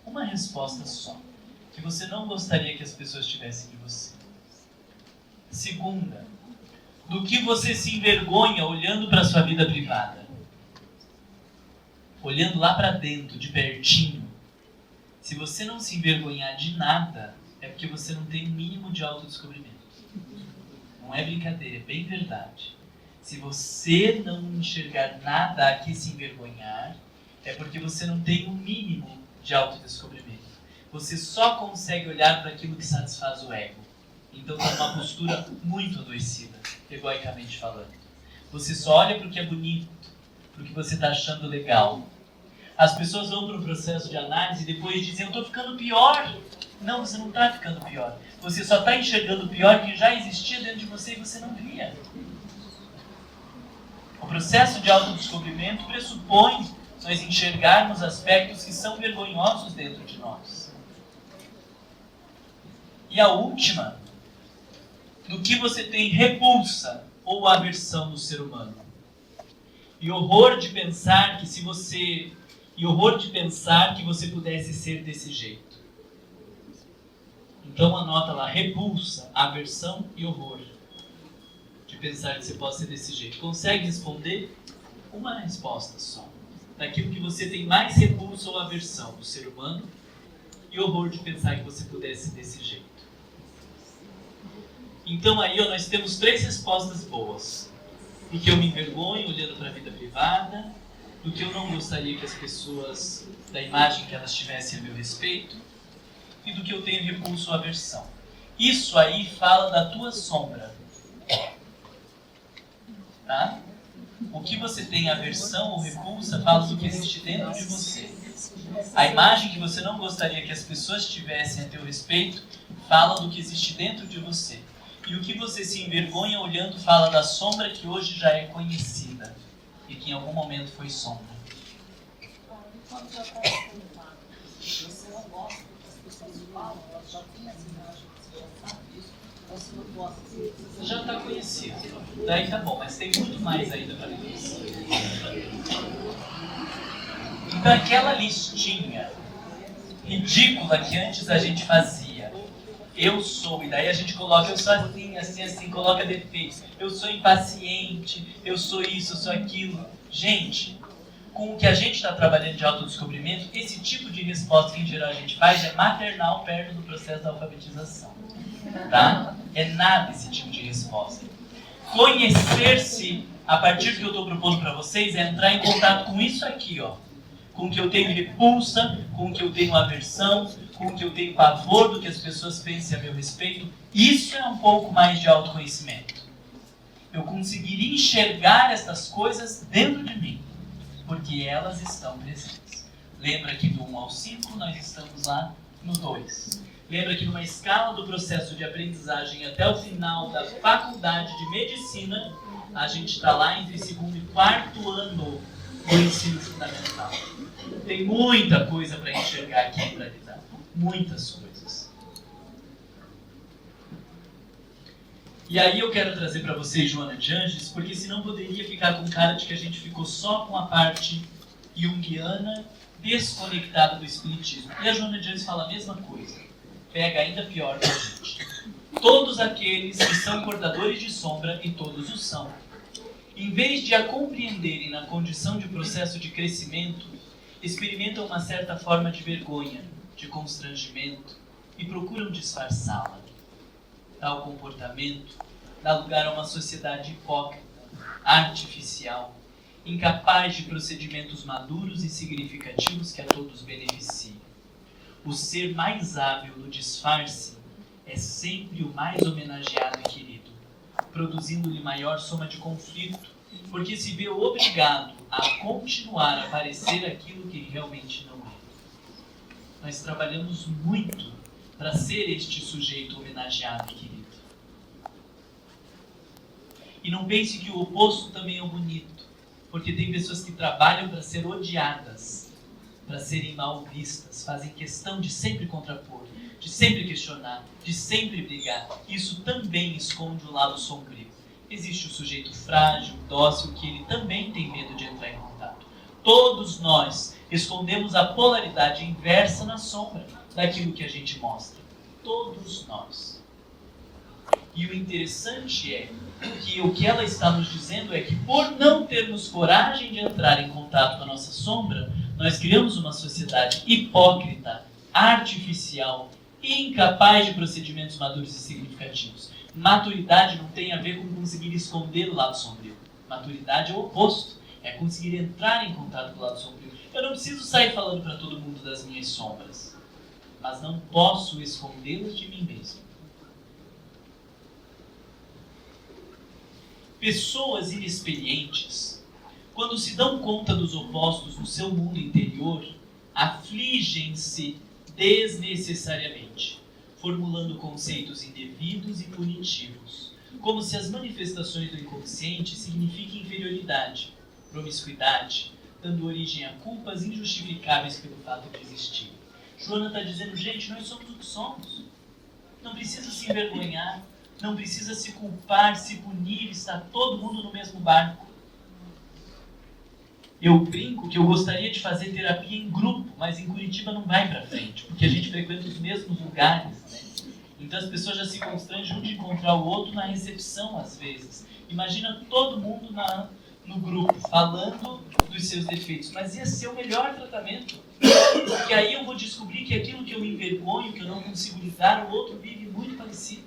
Uma resposta só, que você não gostaria que as pessoas tivessem de você. Segunda, do que você se envergonha olhando para a sua vida privada? Olhando lá para dentro, de pertinho. Se você não se envergonhar de nada, é porque você não tem o mínimo de autodescobrimento. Não é brincadeira, é bem verdade. Se você não enxergar nada a que se envergonhar, é porque você não tem o mínimo de autodescobrimento. Você só consegue olhar para aquilo que satisfaz o ego. Então está numa postura muito adoecida, egoicamente falando. Você só olha para o que é bonito, para o que você está achando legal. As pessoas vão para um processo de análise e depois dizem, eu estou ficando pior. Não, você não está ficando pior. Você só está enxergando o pior que já existia dentro de você e você não via. O processo de autodescobrimento pressupõe nós enxergarmos aspectos que são vergonhosos dentro de nós. E a última, do que você tem repulsa ou aversão no ser humano. E horror de pensar que você pudesse ser desse jeito. Então anota lá, repulsa, aversão e horror de pensar que você possa ser desse jeito. Consegue responder? Uma resposta só. Daquilo que você tem mais repulsa ou aversão do ser humano e horror de pensar que você pudesse ser desse jeito. Então aí nós temos 3 respostas boas. Do que eu me envergonho olhando para a vida privada, do que eu não gostaria que as pessoas, da imagem que elas tivessem a meu respeito, e do que eu tenho repulso ou aversão. Isso aí fala da tua sombra. Tá? O que você tem aversão ou repulsa fala do que existe dentro de você. A imagem que você não gostaria que as pessoas tivessem a teu respeito fala do que existe dentro de você. E o que você se envergonha olhando fala da sombra que hoje já é conhecida e que em algum momento foi sombra. Quando já está formado, você não gosta que as pessoas falam, ela já tem essa imagem, você já sabe disso, você não gosta de você Já está conhecido. Daí tá bom, mas tem muito mais ainda para conhecer. Então aquela listinha ridícula que antes a gente fazia, eu sou, e daí a gente coloca, eu sou assim, assim, assim, coloca defeitos, eu sou impaciente, eu sou isso, eu sou aquilo. Gente, com o que a gente está trabalhando de autodescobrimento, esse tipo de resposta que em geral a gente faz é maternal perto do processo da alfabetização. Tá? É nada esse tipo de resposta. Conhecer-se, a partir do que eu estou propondo para vocês, é entrar em contato com isso aqui, ó. Com o que eu tenho repulsa, com o que eu tenho aversão, com o que eu tenho pavor do que as pessoas pensem a meu respeito. Isso é um pouco mais de autoconhecimento. Eu conseguir enxergar essas coisas dentro de mim, porque elas estão presentes. Lembra que do 1 ao 5 nós estamos lá no 2. Lembra que numa escala do processo de aprendizagem até o final da faculdade de medicina, a gente está lá entre 2º e 4º ano do ensino fundamental. Tem muita coisa para enxergar aqui para lidar. Muitas coisas. E aí eu quero trazer para vocês Joana de Angelis, porque senão poderia ficar com cara de que a gente ficou só com a parte junguiana desconectada do espiritismo. E a Joana de Angelis fala a mesma coisa. Pega ainda pior que a gente. Todos aqueles que são portadores de sombra, e todos o são, em vez de a compreenderem na condição de processo de crescimento, experimentam uma certa forma de vergonha, de constrangimento, e procuram disfarçá-la. Tal comportamento dá lugar a uma sociedade hipócrita, artificial, incapaz de procedimentos maduros e significativos que a todos beneficiem. O ser mais hábil no disfarce é sempre o mais homenageado e querido, produzindo-lhe maior soma de conflito, porque se vê obrigado a continuar a parecer aquilo que realmente não é. Nós trabalhamos muito para ser este sujeito homenageado e querido. E não pense que o oposto também é bonito, porque tem pessoas que trabalham para ser odiadas, para serem mal vistas, fazem questão de sempre contrapor, de sempre questionar, de sempre brigar. Isso também esconde o lado sombrio. Existe o sujeito frágil, dócil, que ele também tem medo de entrar em contato. Todos nós escondemos a polaridade inversa na sombra daquilo que a gente mostra. Todos nós. E o interessante é que o que ela está nos dizendo é que por não termos coragem de entrar em contato com a nossa sombra, nós criamos uma sociedade hipócrita, artificial e incapaz de procedimentos maduros e significativos. Maturidade não tem a ver com conseguir esconder o lado sombrio. Maturidade é o oposto. É conseguir entrar em contato com o lado sombrio. Eu não preciso sair falando para todo mundo das minhas sombras, mas não posso escondê-las de mim mesmo. Pessoas inexperientes, quando se dão conta dos opostos no seu mundo interior, afligem-se desnecessariamente, formulando conceitos indevidos e punitivos, como se as manifestações do inconsciente signifiquem inferioridade, promiscuidade, dando origem a culpas injustificáveis pelo fato de existir. Joana está dizendo, gente, nós somos o que somos. Não precisa se envergonhar, não precisa se culpar, se punir, está todo mundo no mesmo barco. Eu brinco que eu gostaria de fazer terapia em grupo, mas em Curitiba não vai para frente, porque a gente frequenta os mesmos lugares, né? Então as pessoas já se constrangem um de encontrar o outro na recepção, às vezes. Imagina todo mundo no grupo, falando dos seus defeitos, mas ia ser o melhor tratamento, porque aí eu vou descobrir que aquilo que eu me envergonho, que eu não consigo lidar, o outro vive muito parecido,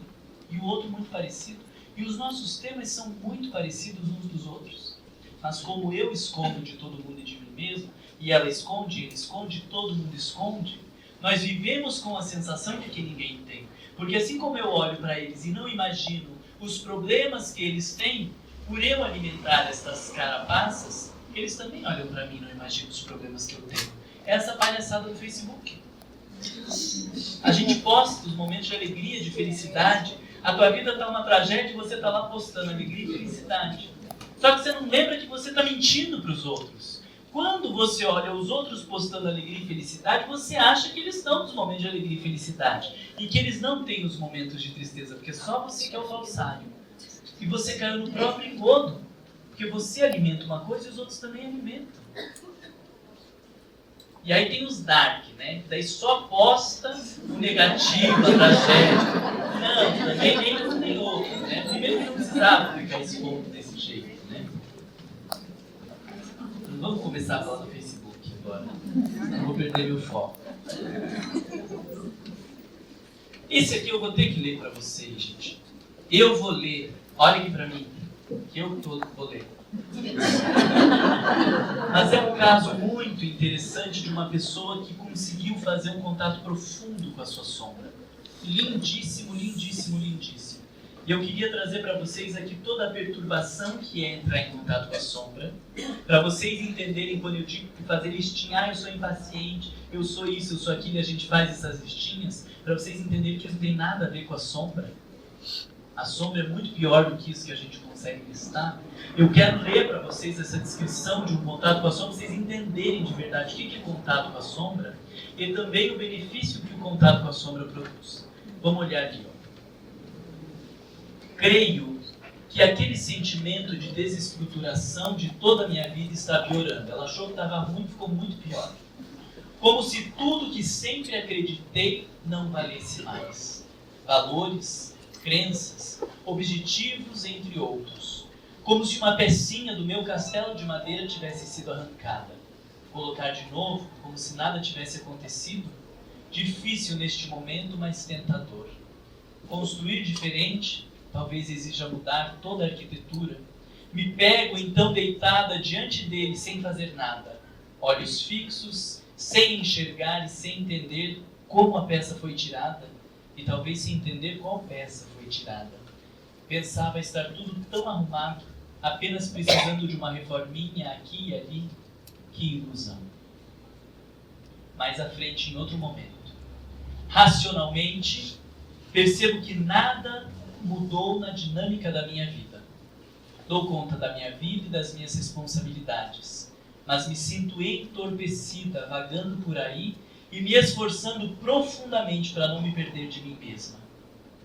e o outro muito parecido, e os nossos temas são muito parecidos uns dos outros. Mas como eu escondo de todo mundo e de mim mesmo, e ela esconde, ele esconde, todo mundo esconde, Nós vivemos com a sensação de que ninguém tem. Porque assim como eu olho para eles e não imagino os problemas que eles têm, por eu alimentar estas carapaças, eles também olham para mim e não imaginam os problemas que eu tenho. Essa palhaçada do Facebook. A gente posta os momentos de alegria, de felicidade. A tua vida está uma tragédia e você está lá postando alegria e felicidade. Só que você não lembra que você está mentindo para os outros. Quando você olha os outros postando alegria e felicidade, você acha que eles estão nos momentos de alegria e felicidade. E que eles não têm os momentos de tristeza, porque só você que é o falsário. E você caiu no próprio engodo. Porque você alimenta uma coisa e os outros também alimentam. E aí tem os dark, né? Daí só posta o negativo, a tragédia. Não, também nem um nem outro, né? Primeiro que não precisava ficar expondo desse jeito, né? Não vamos começar a falar do Facebook agora. Não vou perder meu foco. Esse aqui eu vou ter que ler para vocês, gente. Eu vou ler. Olha aqui para mim. Que eu vou ler. Mas é um caso muito interessante de uma pessoa que conseguiu fazer um contato profundo com a sua sombra. Lindíssimo, lindíssimo, lindíssimo. E eu queria trazer para vocês aqui toda a perturbação que é entrar em contato com a sombra, para vocês entenderem quando eu digo que fazer listinha, eu sou impaciente, eu sou isso, eu sou aquilo, e a gente faz essas listinhas, para vocês entenderem que isso não tem nada a ver com a sombra. A sombra é muito pior do que isso que a gente consegue listar. Eu quero ler para vocês essa descrição de um contato com a sombra, para vocês entenderem de verdade o que é contato com a sombra e também o benefício que o contato com a sombra produz. Vamos olhar aqui. Creio que aquele sentimento de desestruturação de toda a minha vida está piorando. Ela achou que estava ruim, ficou muito pior. Como se tudo que sempre acreditei não valesse mais. Valores, crenças, objetivos, entre outros. Como se uma pecinha do meu castelo de madeira tivesse sido arrancada. Colocar de novo, como se nada tivesse acontecido? Difícil neste momento, mas tentador. Construir diferente, talvez exija mudar toda a arquitetura. Me pego então deitada diante dele sem fazer nada. Olhos fixos, sem enxergar e sem entender como a peça foi tirada. E talvez sem entender qual peça foi tirada. Pensava estar tudo tão arrumado, apenas precisando de uma reforminha aqui e ali. Que ilusão. Mais à frente, em outro momento. Racionalmente, percebo que nada mudou na dinâmica da minha vida. Dou conta da minha vida e das minhas responsabilidades, mas me sinto entorpecida, vagando por aí e me esforçando profundamente para não me perder de mim mesma.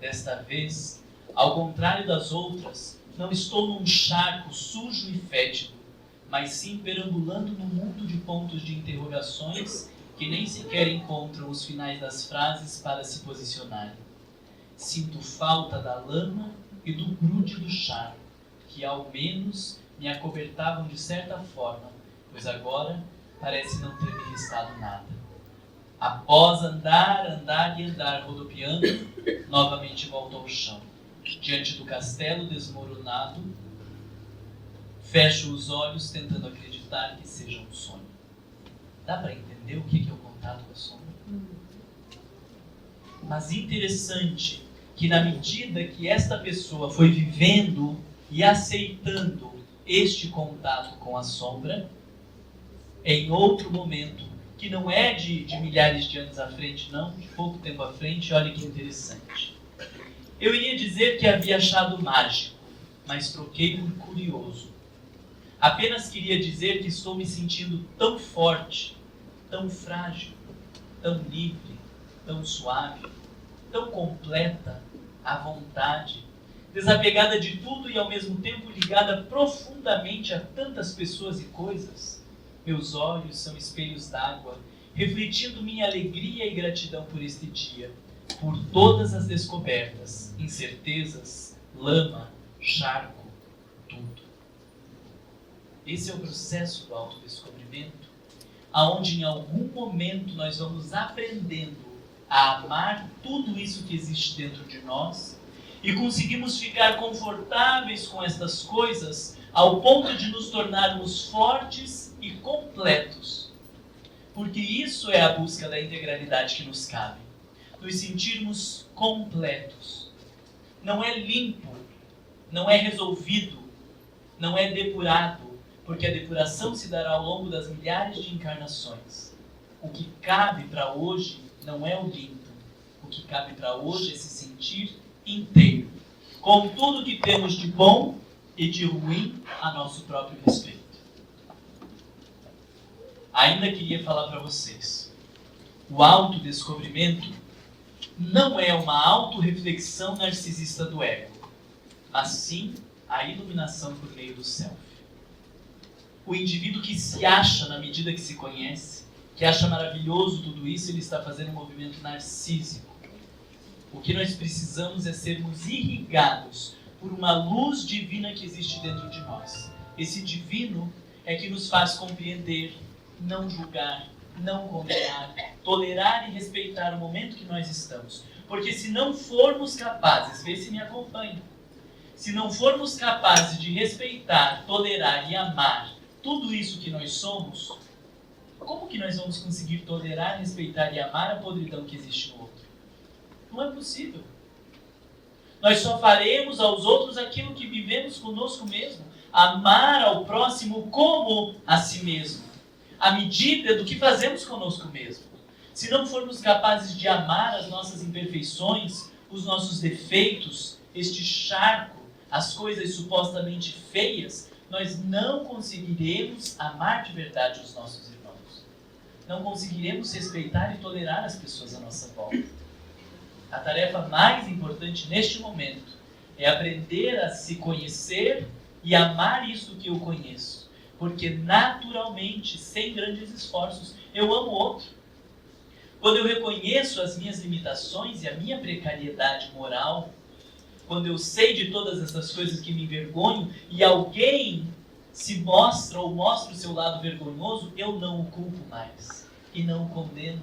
Desta vez, ao contrário das outras, não estou num charco sujo e fétido, mas sim perambulando num mundo de pontos de interrogações que nem sequer encontram os finais das frases para se posicionarem. Sinto falta da lama e do grude do charco, que ao menos me acobertavam de certa forma, pois agora parece não ter me restado nada. Após andar e andar rodopiando, novamente volto ao chão. Diante do castelo desmoronado, fecho os olhos tentando acreditar que seja um sonho. Dá para entender o que é o contato com a sombra? Mas interessante que na medida que esta pessoa foi vivendo e aceitando este contato com a sombra, em outro momento, que não é de milhares de anos à frente, não, de pouco tempo à frente, olha que interessante. Eu iria dizer que havia achado mágico, mas troquei por curioso. Apenas queria dizer que estou me sentindo tão forte, tão frágil, tão livre, tão suave, tão completa, à vontade, desapegada de tudo e ao mesmo tempo ligada profundamente a tantas pessoas e coisas. Meus olhos são espelhos d'água, refletindo minha alegria e gratidão por este dia, por todas as descobertas, incertezas, lama, charco, tudo. Esse é o processo do autodescobrimento, aonde em algum momento nós vamos aprendendo a amar tudo isso que existe dentro de nós e conseguimos ficar confortáveis com estas coisas ao ponto de nos tornarmos fortes e completos. Porque isso é a busca da integralidade que nos cabe. Nos sentirmos completos. Não é limpo, não é resolvido, não é depurado, porque a depuração se dará ao longo das milhares de encarnações. O que cabe para hoje não é o limpo. O que cabe para hoje é se sentir inteiro, com tudo que temos de bom e de ruim a nosso próprio respeito. Ainda queria falar para vocês, o autodescobrimento não é uma autorreflexão narcisista do ego, mas sim a iluminação por meio do self. O indivíduo que se acha na medida que se conhece, que acha maravilhoso tudo isso, ele está fazendo um movimento narcísico. O que nós precisamos é sermos irrigados por uma luz divina que existe dentro de nós. Esse divino é que nos faz compreender, não julgar, não condenar, tolerar e respeitar o momento que nós estamos. Porque se não formos capazes, vê se me acompanha, se não formos capazes de respeitar, tolerar e amar tudo isso que nós somos, como que nós vamos conseguir tolerar, respeitar e amar a podridão que existe no outro? Não é possível. Nós só faremos aos outros aquilo que vivemos conosco mesmo. Amar ao próximo como a si mesmo. À medida do que fazemos conosco mesmo. Se não formos capazes de amar as nossas imperfeições, os nossos defeitos, este charco, as coisas supostamente feias, nós não conseguiremos amar de verdade os nossos irmãos. Não conseguiremos respeitar e tolerar as pessoas à nossa volta. A tarefa mais importante neste momento é aprender a se conhecer e amar isso que eu conheço. Porque naturalmente, sem grandes esforços, eu amo o outro. Quando eu reconheço as minhas limitações e a minha precariedade moral, quando eu sei de todas essas coisas que me envergonham e alguém se mostra ou mostra o seu lado vergonhoso, eu não o culpo mais e não o condeno,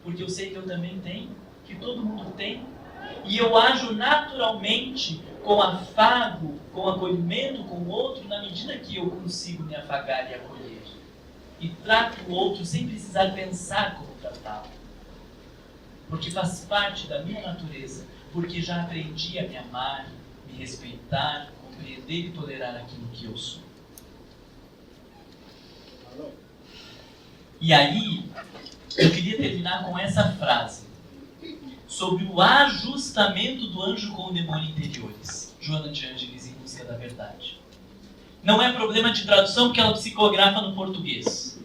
porque eu sei que eu também tenho, que todo mundo tem, e eu ajo naturalmente com afago, com acolhimento com o outro, na medida que eu consigo me afagar e acolher. E trato o outro sem precisar pensar como tratá-lo. Porque faz parte da minha natureza, porque já aprendi a me amar, me respeitar, compreender e tolerar aquilo que eu sou. E aí, eu queria terminar com essa frase, sobre o ajustamento do anjo com o demônio interiores. Joana de Ângeles, em Busca da Verdade. Não é problema de tradução porque ela psicografa no português.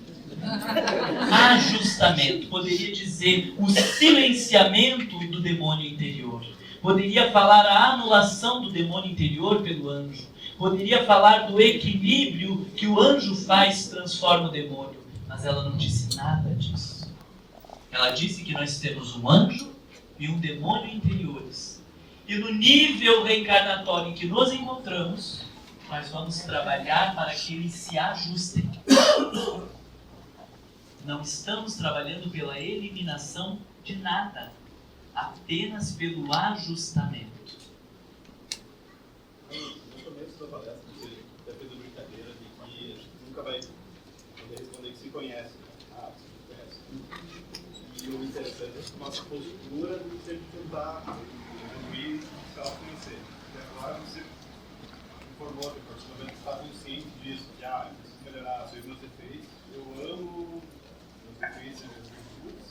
Ajustamento, poderia dizer o silenciamento do demônio interior. Poderia falar a anulação do demônio interior pelo anjo. Poderia falar do equilíbrio que o anjo faz, transforma o demônio. Mas ela não disse nada disso. Ela disse que nós temos um anjo e um demônio interiores. E no nível reencarnatório em que nos encontramos, nós vamos trabalhar para que eles se ajustem. Não estamos trabalhando pela eliminação de nada, apenas pelo ajustamento. No começo da palestra, você já fez a brincadeira de que a gente nunca vai poder responder que se conhece. Se conhece. E o interessante é a nossa postura de sempre tentar evoluir e buscar o conhecer. E agora você informou que a partir do momento que está consciente disso, que eu preciso melhorar os meus defeitos, eu amo meus defeitos e minhas virtudes,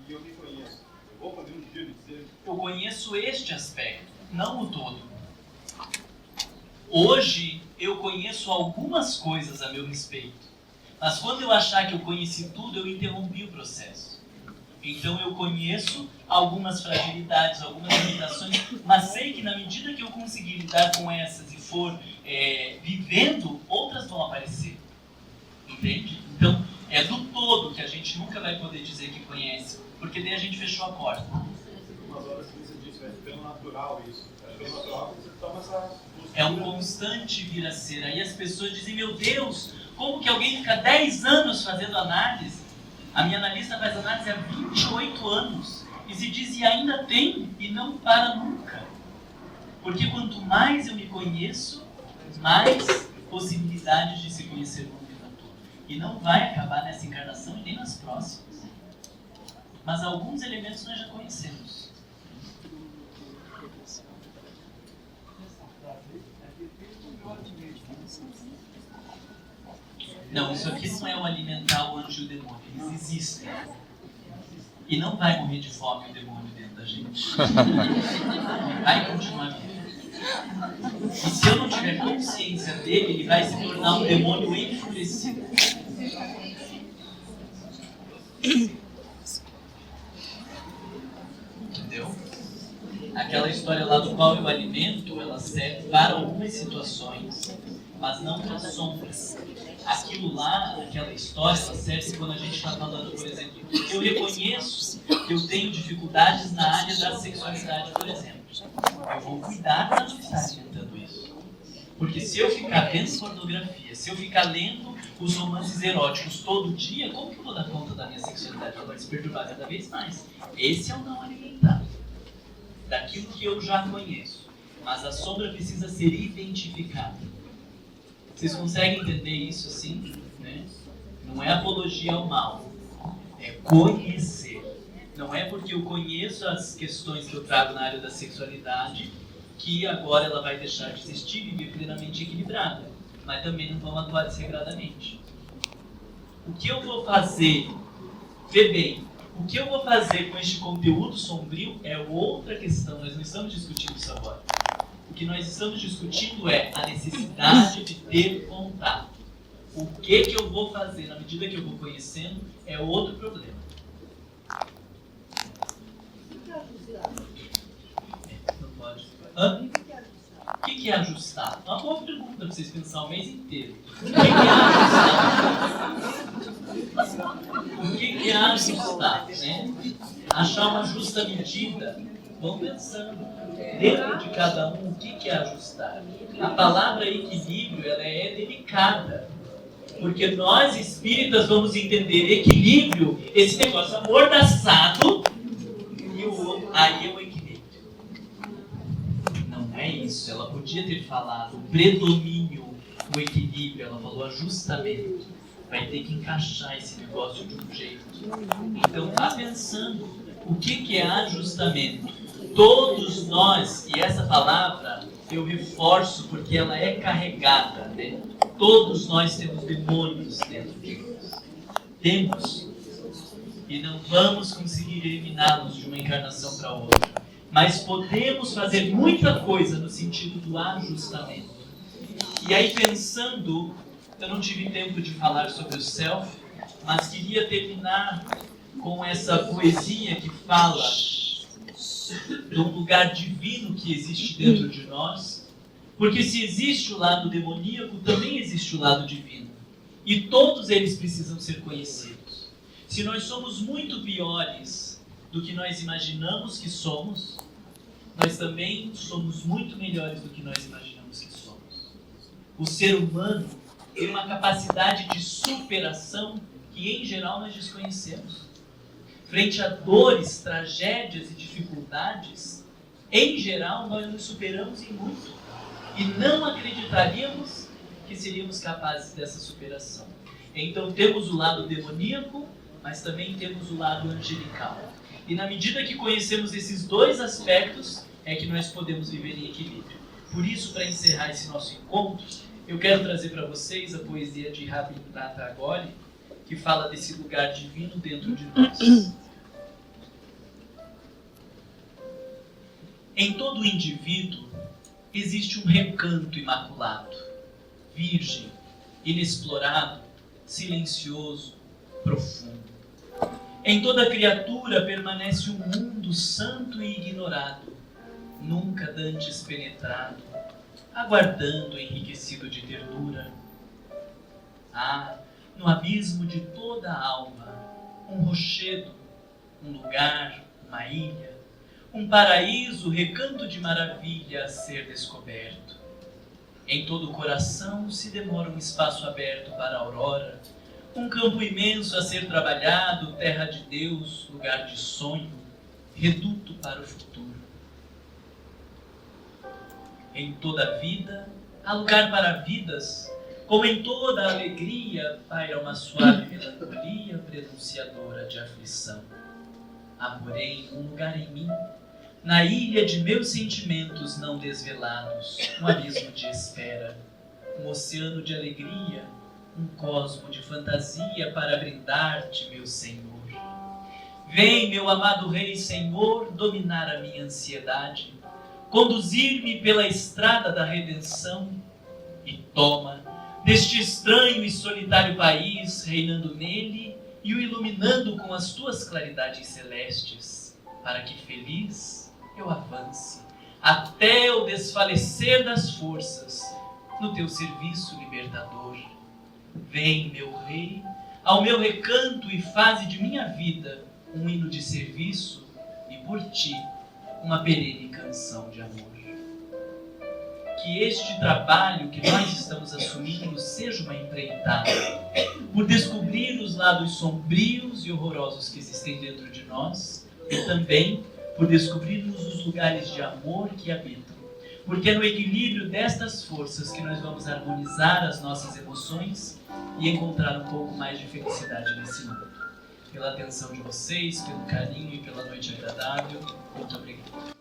e eu me conheço. Eu vou poder um dia me dizer... Eu conheço este aspecto, não o todo. Hoje eu conheço algumas coisas a meu respeito. Mas quando eu achar que eu conheci tudo, eu interrompi o processo. Então eu conheço algumas fragilidades, algumas limitações, mas sei que na medida que eu conseguir lidar com essas e for vivendo, outras vão aparecer. Entende? Então é do todo que a gente nunca vai poder dizer que conhece, porque daí a gente fechou a porta. Umas horas que você disse, é pelo natural isso. É pelo natural que você toma essa postura. É um constante vir a ser. Aí as pessoas dizem, meu Deus, como que alguém fica 10 anos fazendo análise? A minha analista faz análise há 28 anos. E se diz, e ainda tem, e não para nunca. Porque quanto mais eu me conheço, mais possibilidades de se conhecer o mundo todo. E não vai acabar nessa encarnação e nem nas próximas. Mas alguns elementos nós já conhecemos. Não, isso aqui não é o alimentar o anjo e o demônio. Eles existem. E não vai morrer de fome o demônio dentro da gente. Vai continuar vivendo. E se eu não tiver consciência dele, ele vai se tornar um demônio enfurecido. Entendeu? Aquela história lá do qual eu alimento, ela serve para algumas situações, mas não para sombras. Aquilo lá, aquela história, ela serve quando a gente está falando, por exemplo, eu reconheço que eu tenho dificuldades na área da sexualidade, por exemplo. Eu vou cuidar para não estar alimentando isso. Porque se eu ficar vendo pornografia, se eu ficar lendo os romances eróticos todo dia, como que eu vou dar conta da minha sexualidade? Ela vai se perturbar cada vez mais. Esse é o não alimentar. Daquilo que eu já conheço. Mas a sombra precisa ser identificada. Vocês conseguem entender isso assim? Né? Não é apologia ao mal. É conhecer. Não é porque eu conheço as questões que eu trago na área da sexualidade que agora ela vai deixar de existir e viver plenamente equilibrada. Mas também não vamos atuar desregradamente. O que eu vou fazer? Vê bem. O que eu vou fazer com este conteúdo sombrio é outra questão. Nós não estamos discutindo isso agora. O que nós estamos discutindo é a necessidade de ter contato. O que eu vou fazer na medida que eu vou conhecendo é outro problema. Não pode. Hã? O que é ajustar? Uma boa pergunta para vocês pensar o mês inteiro. O que é ajustar? O que é ajustar? Né? Achar uma justa medida. Vamos pensando. Dentro de cada um, o que é ajustar? A palavra equilíbrio, ela é delicada. Porque nós, espíritas, vamos entender equilíbrio, esse negócio amordaçado, e o outro, aí é o equilíbrio. Não é isso. Ela podia ter falado o predomínio, o equilíbrio, ela falou ajustamento. Vai ter que encaixar esse negócio de um jeito. Então, vá pensando, o que é ajustamento? Todos nós, e essa palavra eu reforço porque ela é carregada, né? Todos nós temos demônios dentro de nós. Temos. E não vamos conseguir eliminá-los de uma encarnação para outra. Mas podemos fazer muita coisa no sentido do ajustamento. E aí pensando, eu não tive tempo de falar sobre o self, mas queria terminar com essa poesia que fala de um lugar divino que existe dentro de nós, porque se existe o lado demoníaco, também existe o lado divino. E todos eles precisam ser conhecidos. Se nós somos muito piores do que nós imaginamos que somos, nós também somos muito melhores do que nós imaginamos que somos. O ser humano tem uma capacidade de superação que, em geral, nós desconhecemos. Frente a dores, tragédias e dificuldades, em geral, nós nos superamos em muito. E não acreditaríamos que seríamos capazes dessa superação. Então temos o lado demoníaco, mas também temos o lado angelical. E na medida que conhecemos esses dois aspectos, é que nós podemos viver em equilíbrio. Por isso, para encerrar esse nosso encontro, eu quero trazer para vocês a poesia de Rabindranath Tagore, que fala desse lugar divino dentro de nós. Em todo indivíduo existe um recanto imaculado, virgem, inexplorado, silencioso, profundo. Em toda criatura permanece um mundo santo e ignorado, nunca dantes penetrado, aguardando enriquecido de ternura. Ah, no abismo de toda a alma, um rochedo, um lugar, uma ilha, um paraíso, recanto de maravilha a ser descoberto. Em todo o coração se demora um espaço aberto para a aurora, um campo imenso a ser trabalhado, terra de Deus, lugar de sonho, reduto para o futuro. Em toda a vida há lugar para vidas, Como em toda a alegria paira uma suave melancolia prenunciadora de aflição. Há, porém, um lugar em mim, na ilha de meus sentimentos não desvelados, um abismo de espera, um oceano de alegria, um cosmo de fantasia para brindar-te, meu Senhor. Vem, meu amado Rei Senhor, dominar a minha ansiedade, conduzir-me pela estrada da redenção, e toma deste estranho e solitário país, reinando nele e o iluminando com as tuas claridades celestes, para que feliz eu avance até o desfalecer das forças no teu serviço libertador. Vem, meu Rei, ao meu recanto e faze de minha vida um hino de serviço e por ti uma perene canção de amor. Que este trabalho que nós estamos assumindo seja uma empreitada por descobrir os lados sombrios e horrorosos que existem dentro de nós e também por descobrirmos os lugares de amor que habitam. Porque é no equilíbrio destas forças que nós vamos harmonizar as nossas emoções e encontrar um pouco mais de felicidade nesse mundo. Pela atenção de vocês, pelo carinho e pela noite agradável, muito obrigado.